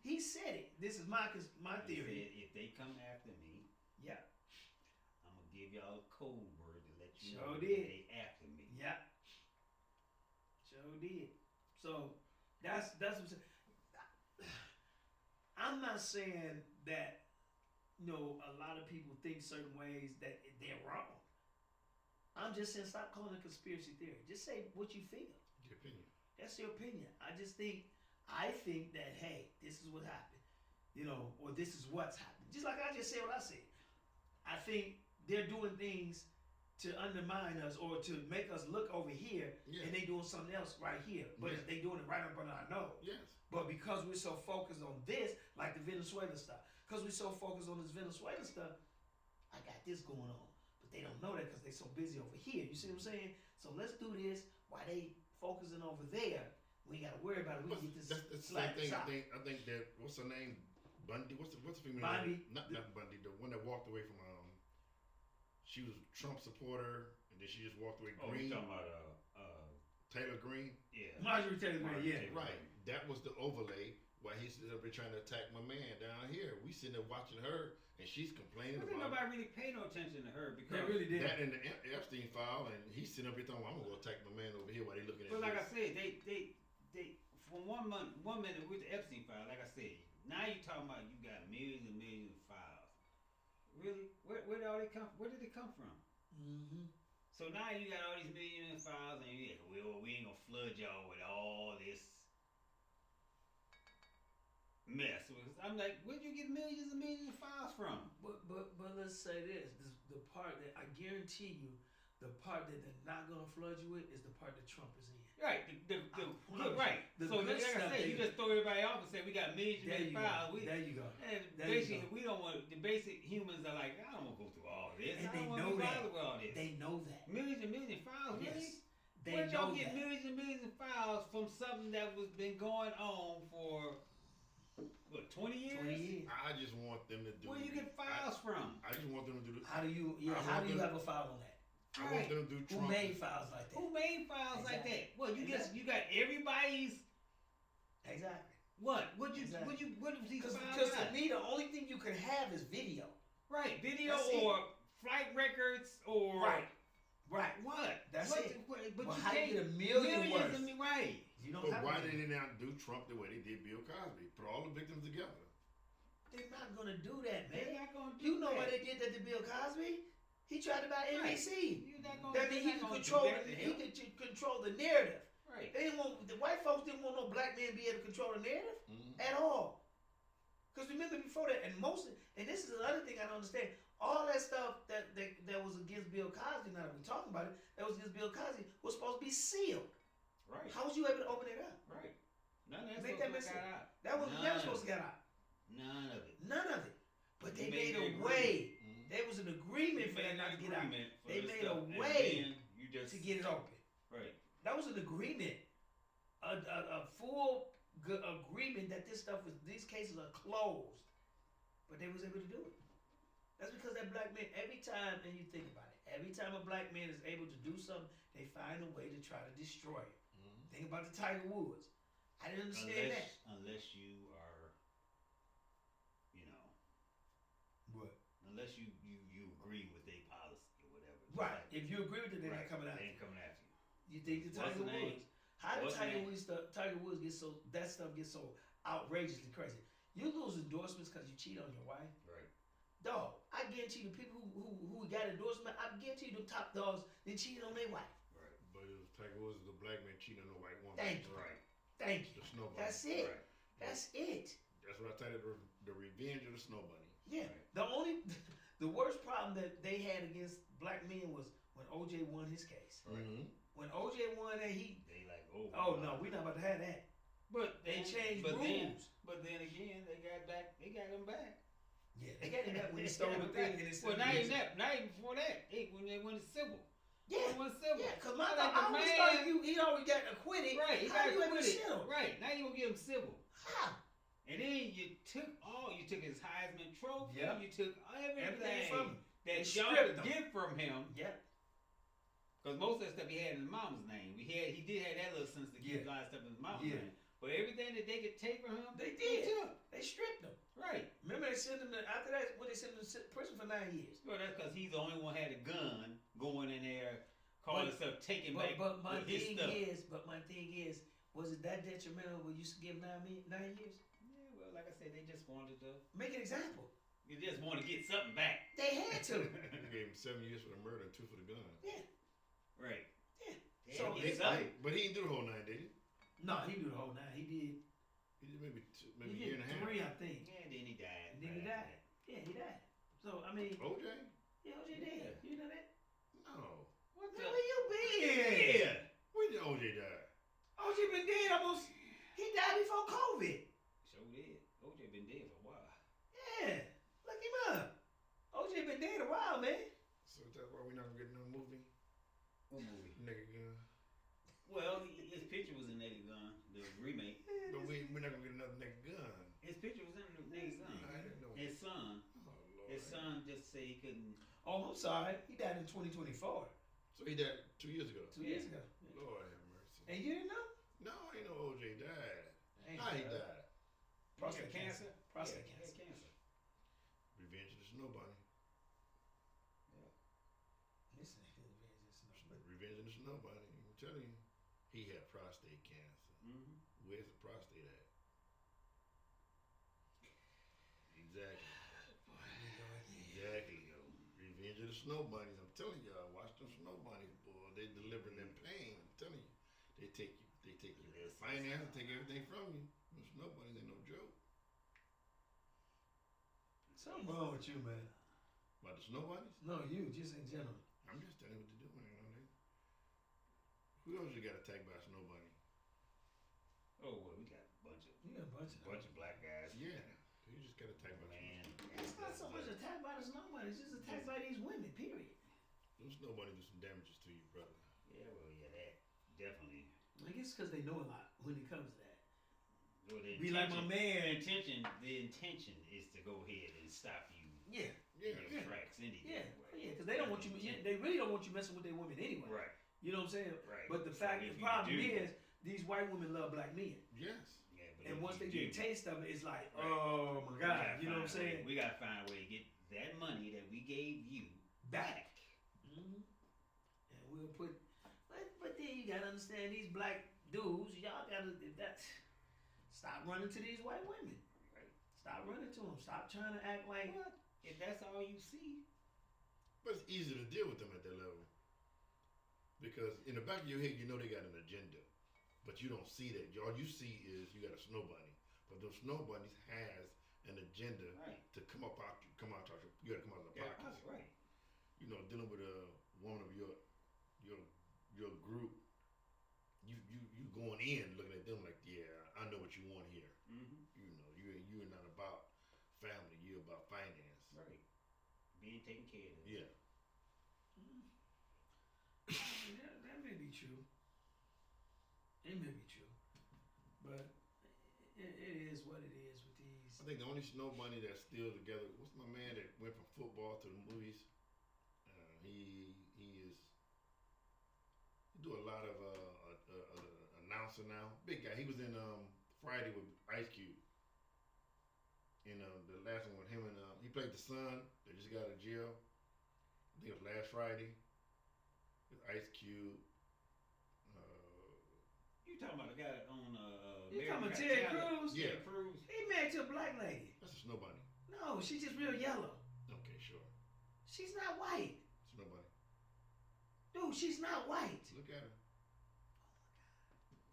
He said it. This is my He theory. said, if they come after me, Yeah. I'm gonna give y'all a code word to let you Sure know did. they after me. Yeah. Sure did. So that's what I'm saying. I'm not saying that a lot of people think certain ways that they're wrong. I'm just saying stop calling it conspiracy theory. Just say what you feel. Your opinion. That's your opinion. I think that hey, this is what happened, or this is what's happened. Just like I just said what I said. I think they're doing things to undermine us or to make us look over here, Yeah. and they doing something else right here, but Yeah. they doing it right up under our nose. Yes. But because we're so focused on this, like the Venezuela stuff, because we're so focused on this Venezuela stuff, I got this going on. But they don't know that because they're so busy over here. You see what I'm saying? So let's do this while they focusing over there. We ain't got to worry about it. We But can get this that's the same slide thing. this out. I think that what's her name? Bundy. What's the female Bundy. name? Not Bundy. The one that walked away from she was a Trump supporter and then she just walked away. Oh, Green. you talking about Taylor Green. yeah. Marjorie Taylor Greene, Marjorie yeah. Taylor. Right. That was the overlay while he's sitting up there trying to attack my man down here. We sitting there watching her and she's complaining I think about nobody really paid no attention to her because. They really did. that in the Epstein file, and he's sitting up here talking, I'm gonna go attack my man over here while they looking at But like I this. said, they from one minute with the Epstein file, like I said, now you talking about you got millions and millions of files. Really? Where did all they come? Where did it come from? Mm-hmm. So now you got all these millions of files, and we ain't gonna flood y'all with all this mess. I'm like, where'd you get millions and millions of files from? But let's say this: the part that I guarantee you, the part that they're not gonna flood you with is the part that Trump is in. Right, right. The So good like I stuff said, you just throw everybody off and say we got millions and There millions you of go. files. There you go. And There you basically, go. we don't want the basic humans are like, I don't want to go through all this. And I they don't want know to be that. bothered with all this. They know that. Millions and millions of files, really? Yes. They Where'd y'all know get that. millions and millions of files from something that was been going on for what 20 years? 20 years. I just want them to do. Where you get files from? I just want them to do. How do you? I How want do you them- have a file on that? I want them to do Who Trump. made files like that? Who made files like Exactly. that? What you Exactly. you got everybody's Exactly. what? What Exactly. what was these files? Because to got? me, the only thing you can have is video. Right, video That's it. or flight records or Right. what? That's what, it. But Well, you how you can't get a million millions worth? of me right. You don't But have. why a did million. they not do Trump the way they did Bill Cosby? Put all the victims together. They're not gonna do that, They're man. not gonna do You know that. why they did that to Bill Cosby? He tried to buy Right. NBC. You're not gonna, That means they're he not could gonna control. do that to He him. could control the narrative. Right. They didn't want the white folks didn't want no black man to be able to control the narrative Mm-hmm. at all. Because remember before that, and this is another thing I don't understand. All that stuff that was against Bill Cosby, now that we're talking about it, that was against Bill Cosby was supposed to be sealed. Right. How was you able to open it up? Right. None of that Make stuff that got make out. That was None never of supposed to it. get out. None of it. None of it. But they You made made a an way. Mm-hmm. There was an agreement for that not to get out. They made a way to get it open. Right. That was an agreement, a full agreement that these cases are closed, but they was able to do it. That's because that black man, every time, and you think about it, every time a black man is able to do something, they find a way to try to destroy it. Mm-hmm. Think about the Tiger Woods. I didn't understand that. Unless you are, What? unless you agree with their policy or whatever. Right. If you agree with it, they're not Right. coming after They you. ain't coming after you. You think the What's Tiger the name? Woods? How did What's the Tiger name? Woods get so that stuff gets so outrageously crazy? You lose endorsements because you cheat on your wife. Right. Dog, I guarantee the people who got endorsement, I guarantee you the top dogs they cheated on their wife. Right. But it was Tiger Woods, the black man cheating on a white woman. Thank you. Right. Thank you. The snow bunny. That's it. Right. That's it. That's what I tell you. The revenge of the snow bunny. Yeah. Right. The worst problem that they had against black men was when OJ won his case. Right. Mm-hmm. When OJ won that, They like, oh. oh no, we're not about to have that. But They changed but rules. But then again, they got him back. Yeah, they got him back when he stole the thing. And Well, not even that. Not even before that. When they went to civil. Yeah. They went civil. Yeah, because my Like I the always man- thought he already got acquitted. Right. He How got you ever acquitted. settle? Right. Now you gonna give him civil. How? And then you took his Heisman Trophy. Yep. You took everything from him. that And y'all stripped could him. get from him. Yep. Because most of that stuff he had in his mama's name. He did have that little sense to keep a lot of stuff in his mama's name. But everything that they could take from him, They they did. took. They stripped him. Right. Remember they sent him after that when they sent him to prison for 9 years. Well, that's because he's the only one had a gun going in there, calling himself taking back But my his thing stuff. is, was it that detrimental when you used to give 9 years? Yeah, well, like I said, they just wanted to. Make an example. You just want to get something back. They had to. They gave him 7 years for the murder and 2 for the gun. Yeah. Right. Yeah. They So had to He, get something. but he didn't do the whole 9, did he? No, he did the whole 9. He did. He did maybe He a year did and a half. 3, I think. Yeah, and then he died. And then he right died. Yeah, he died. So I mean, OJ? yeah, OJ did. You know that? No. What Man, the? where you been? Yeah. When did OJ die? OJ been dead almost. He died before COVID. So did. OJ been dead for a while. Yeah, look him up. OJ been dead a while, man. So that's why we're not gonna get no movie. What movie? Nigga gun. Well, his picture was in Naked Gun, the remake. But we're not gonna get another nigga gun. His picture was in Naked Gun. I didn't know. His son. Oh, Lord. His son just said he couldn't. Oh, I'm sorry. He died in 2024. So he died 2 years ago. 2 years ago. Lord have mercy. And you didn't know? No, I ain't know OJ died. Ain't How he know. died? Prostate He had cancer. Prostate Yeah, he cancer. had cancer. Revenge of the Snow Bunny. This nigga Revenge of the Snow Bunny. Revenge of the Snow Bunny. I'm telling you, he had prostate cancer. Mm-hmm. Where's the prostate at? Exactly. Exactly. Yo. Revenge of the Snow Bunnies. I'm telling y'all, watch them Snow Bunnies, boy. They delivering them pain. I'm telling you, they take your finances, take everything from you. Them Snow Bunnies ain't no joke. Something wrong with you, man. About the Snow Bunnies? No, you, just in general. I'm just telling you what to do. You know, who else you got attacked by a Snow Bunny? Oh well, we got a bunch of You got a bunch of black guys. Yeah, you just got attacked by Man, It's not so much attacked by the Snow Bunny. It's just attacked by these women, period. Them Snow Bunnies do some damages to you, brother. yeah, well, yeah, that definitely. I guess because they know a lot when it comes to that. Well, Be like my man. The intention is to go ahead and stop you Yeah, Yeah, in your tracks any yeah, damn way. yeah. Because they don't want you. They really don't want you messing with their women anyway. Right, You know what I'm saying? right. But the So fact, if the you problem do- is, these white women love black men, yes. yeah, but and if once you they get a do, taste of it, it's like, Right. oh my we god, gotta you know what I'm find a way- saying? We gotta find a way to get that money that we gave you Back. Mm-hmm. And we'll put, but then you gotta understand these black dudes. Y'all gotta stop running to these white women. Right. Stop running to them. Stop trying to act like. What? If that's all you see, But it's easy to deal with them at that level. Because in the back of your head, you know they got an agenda. But you don't see that. All you see is you got a snow bunny. But those snow bunnies has an agenda right? to come out you gotta come out of the Yeah, pockets. right. You know, dealing with a woman of your group, you going in looking at them like, yeah, I know what you want here. Mm-hmm. You know, you're not about family, you're about finance. Right. Being taken care of. Yeah. That may be true. It may be true, but it is what it is with these. I think the only snow bunny that's still together. What's my man that went from football to the movies? He do a lot of announcer now. Big guy. He was in Friday with Ice Cube. And the last one with him and he played the son that just got out of jail. I think it was last Friday. With Ice Cube. You talking about the guy that on You talking about Got Ted Talent? Cruz? Yeah. Ted Cruz. He married to a black lady. That's a snow bunny. No, she's just real yellow. She's not white. It's nobody. Dude, she's not white. Look at her.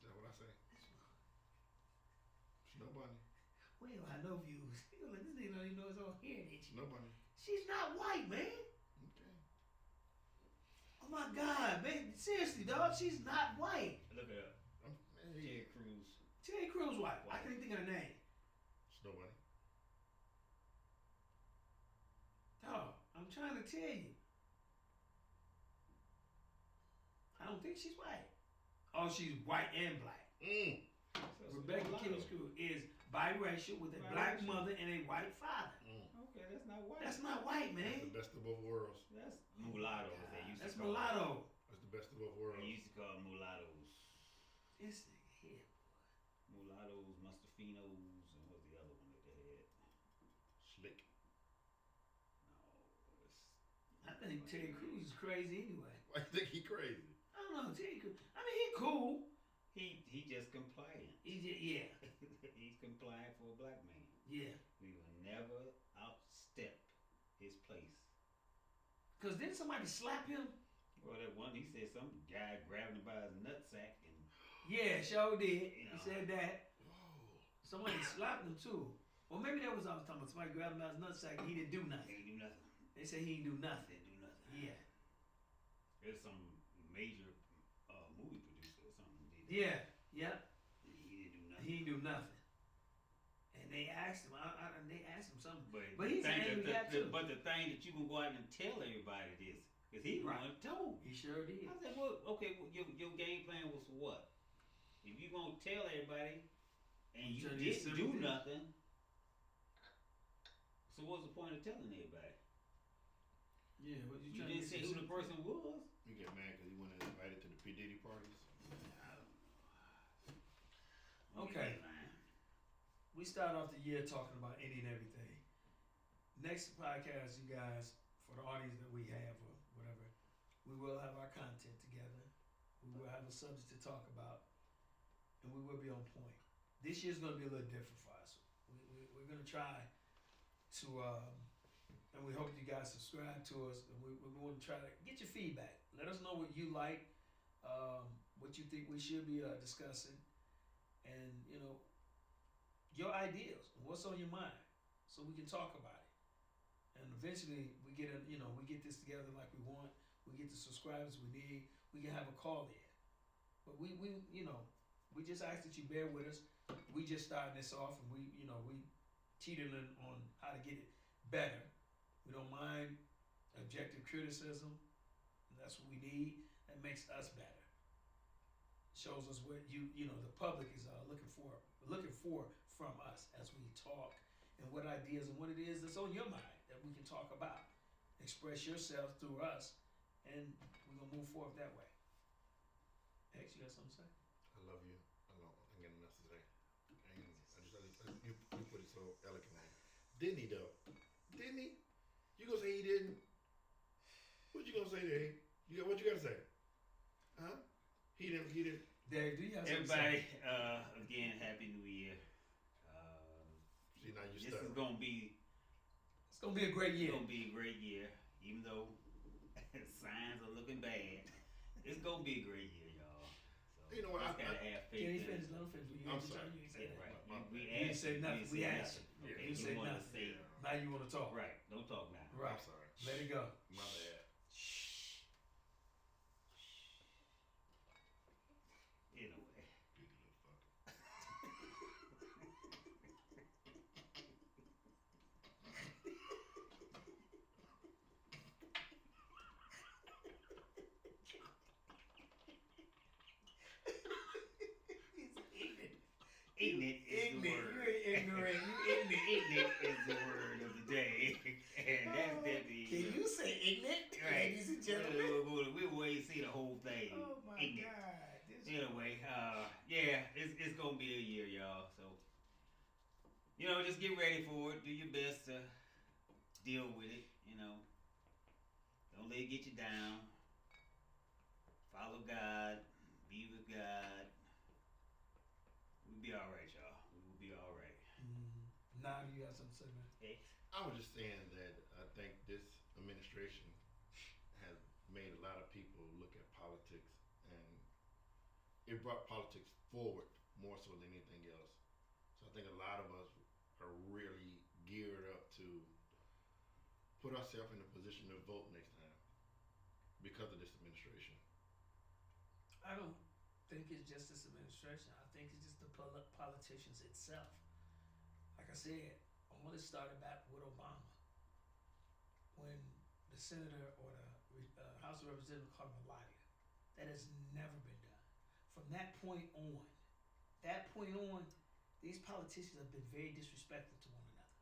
That's what I say. It's nobody. Well, I know views. This nigga don't even know his own heritage. Nobody. She's not white, man. Okay. Oh my God, man. Seriously, dog. She's not white. Look it up. Ted Cruz. Terry Crews white. I can't think of her name. It's nobody. Dog, I'm trying to tell you. I don't think she's white. Oh, she's white and black. So Rebecca Kennedy Screw is biracial with a black mother and a white father. Okay, that's not white. That's not white, That's man. the best of both worlds. That's mulatto. As they used That's to call mulatto. That's the best of both worlds. They used to call mulattoes. This nigga here. Mulattoes, Mustafinos, and what's the other one that they had? Slick. No, it's I think Terry Crews is crazy anyway. Why you think he crazy? I don't know, Terry Crews. I mean, he cool. he just compliant. He just, yeah, He's compliant for a black man. yeah. We will never outstep his place. Cause didn't somebody slap him? Well, that one he said some guy grabbing him by his nutsack and Yeah, sure did. You He know. said that. Whoa. Somebody slapped him too. Or maybe that was I was talking about. Somebody grabbed him by his nutsack and he didn't do nothing. he didn't do nothing. They said he didn't do nothing. Didn't do nothing. Yeah. There's some major movie producer or something did that. Yeah. Yep. He didn't do nothing. He didn't do nothing. And they asked him. They asked him something. But the he's an thing angry guy too. But the thing that you can go out and tell everybody this, because he Right. wasn't told. He sure did. I said, well, okay, well, your game plan was for what? If you gonna tell everybody and you Tell you didn't simple do things. nothing, so what's the point of telling everybody? Yeah. What You trying to didn't get say who some the person was. You get mad because he wasn't invited to the P. Diddy parties? Okay. We start off the year talking about any and everything. Next podcast, you guys, for the audience that we have or whatever, we will have our content together. We will have a subject to talk about, and we will be on point. This year's going to be a little different for us. We're going to try to, and we hope you guys subscribe to us. And we're going to try to get your feedback. Let us know what you like, what you think we should be discussing, and your ideas, what's on your mind, so we can talk about it. And eventually, we get this together like we want. We get the subscribers we need. We can have a call in. But we just ask that you bear with us. We just starting this off, and we teetering on how to get it better. We don't mind objective criticism, and that's what we need. That makes us better. Shows us what the public is looking for from us as we talk, and what ideas and what it is that's on your mind that we can talk about. Express yourself through us, and we're gonna move forward that way. X, you got something to say? I love you. I ain't got enough to say. You put it so eloquently. Didn't he though? Didn't he? You gonna say he didn't? What you gonna say there? What you gotta say? Huh? He didn't. Dave, do you have something Everybody, to say? again, Happy New Year. See, now you This stuck. is gonna be It's gonna be a great year. It's gonna be a great year, even though signs are looking bad. It's gonna be a great year, y'all. So You know what, just gotta have faith. Can you in it. finish? Let him finish. You I'm ain't sorry. You ain't say that. Right. My We bad. You didn't asked say you, nothing. We asked you. Okay, You say wanted nothing. to say Now you want to talk. right. Don't talk now. Right. I'm sorry. Let it go. My bad. Anyway, Big little fucker. ignorant is the word. You ain't ignorant. You ignorant. Ignorant is the word of the day, and that's definitely. Can you say ignorant, Right. ladies and gentlemen? We'll wait and see the whole thing. Oh my Ignorant. God. This Anyway, yeah, it's gonna be a year, y'all. So, just get ready for it. Do your best to deal with it. Don't let it get you down. Follow God. Be with God. We'll be all right, y'all. We will be all right. Now you got something to say, man. Hey, I was just saying that I think this administration has made a lot of people look at politics, and it brought politics forward more so than anything else. So I think a lot of us are really geared up to put ourselves in a position to vote next time because of this administration. I don't think it's just this administration. I think it's just the politicians itself. Like I said, all this started back with Obama when the senator or the House of Representatives called him a liar. That has never been done. From that point on, these politicians have been very disrespectful to one another.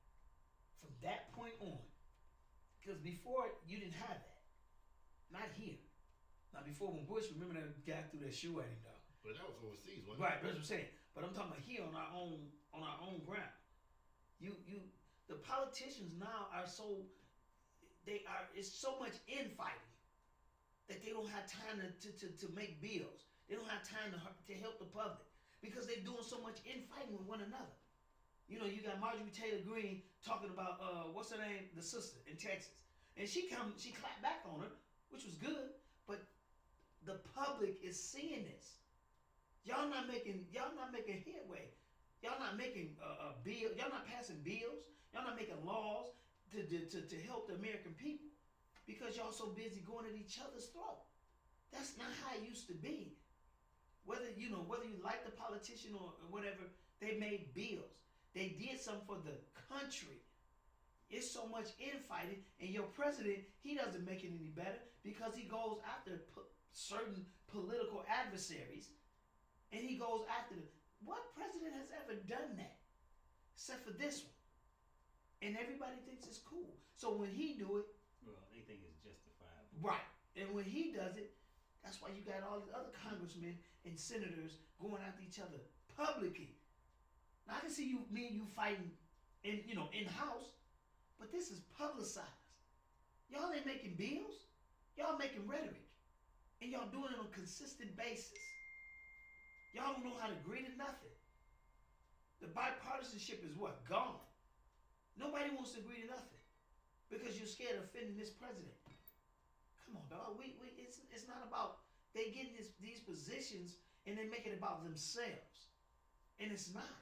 From that point on, because before you didn't have that, not here. Now before when Bush, remember that guy threw that shoe at him though. But that was overseas, wasn't Right, it? that's what I'm saying. But I'm talking about here on our own ground. The politicians now are it's so much infighting that they don't have time to make bills. They don't have time to help the public because they're doing so much infighting with one another. You know, you got Marjorie Taylor Greene talking about what's her name, the sister in Texas, and she clapped back on her, which was good. But the public is seeing this. Y'all not making headway. Y'all not making bill. Y'all not passing bills. Y'all not making laws to help the American people because y'all so busy going at each other's throat. That's not how it used to be. Whether you like the politician or whatever, they made bills. They did something for the country. It's so much infighting, and your president, he doesn't make it any better because he goes after certain political adversaries, and he goes after them. What president has ever done that? Except for this one. And everybody thinks it's cool. So when he do it, well, they think it's justifiable. right. And when he does it, that's why you got all these other congressmen and senators going after each other publicly. Now I can see me and you fighting in house, but this is publicized. Y'all ain't making bills. Y'all making rhetoric, and y'all doing it on a consistent basis. Y'all don't know how to agree to nothing. The bipartisanship is what? Gone. Nobody wants to agree to nothing because you're scared of offending this president. Come on, dog. It's not about they get these positions and they make it about themselves, and it's not.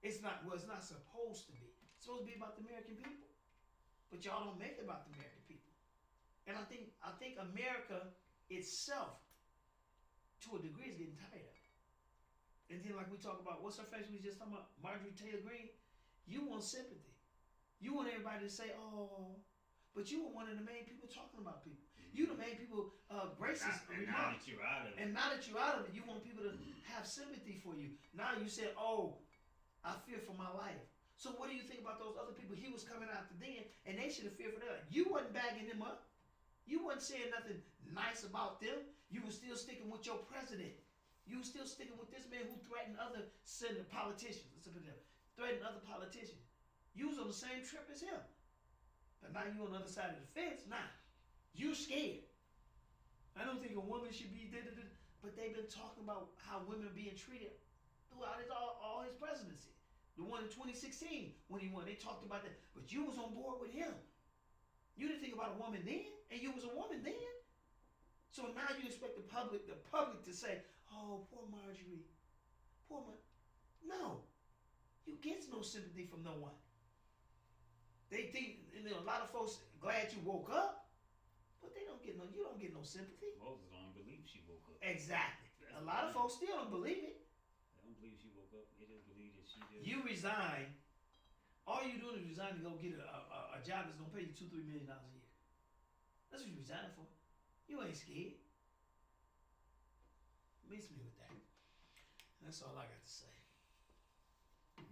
It's not. Well, it's not supposed to be. It's supposed to be about the American people, but y'all don't make it about the American people. And I think America itself, to a degree, is getting tired of it. And then, like we talk about, what's her face? We just talking about Marjorie Taylor Greene. You want sympathy. You want everybody to say, "Oh," but you were one of the main people talking about people. You the main people racist And now that you're out of it. And now that you're out of it, you want people to have sympathy for you. Now you said, "Oh, I fear for my life." So what do you think about those other people he was coming after then, and they should have feared for their life? You wasn't bagging them up. You wasn't saying nothing nice about them. You were still sticking with your president. You were still sticking with this man who threatened other politicians. Listen to them. Threatened other politicians. You was on the same trip as him. But now you on the other side of the fence. Nah, you scared. I don't think a woman should be but they've been talking about how women are being treated throughout all his presidency. The one in 2016 when he won, they talked about that. But you was on board with him. You didn't think about a woman then, and you was a woman then. So now you expect the public to say, "Oh, poor Marjorie, poor Mar." No, you get no sympathy from no one. They think, a lot of folks glad you woke up, but you don't get no sympathy. Moses don't believe she woke up. Exactly. A lot of folks still don't believe it. They don't believe she woke up. They just believe that she did. You resign. All you doing is resign to go get a job that's gonna pay you $2-3 million a year. That's what you resign for. You ain't scared. Miss me with that. And that's all I got to say.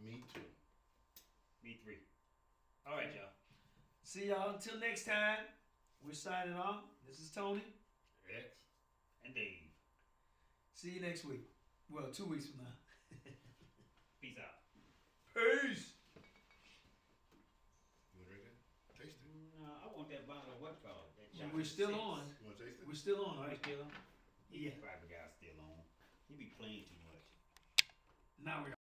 Me too. Me three. All right, y'all. See y'all until next time. We're signing off. This is Tony. X. And Dave. See you next week. Well, 2 weeks from now. Peace out. Peace. You want to drink that? Taste it. No, I want that bottle of what called that. We're still chocolate on. six. You want to taste it? We're still on, Are we right? still on? Yeah. Private guy's still on. He be playing too much. Now we're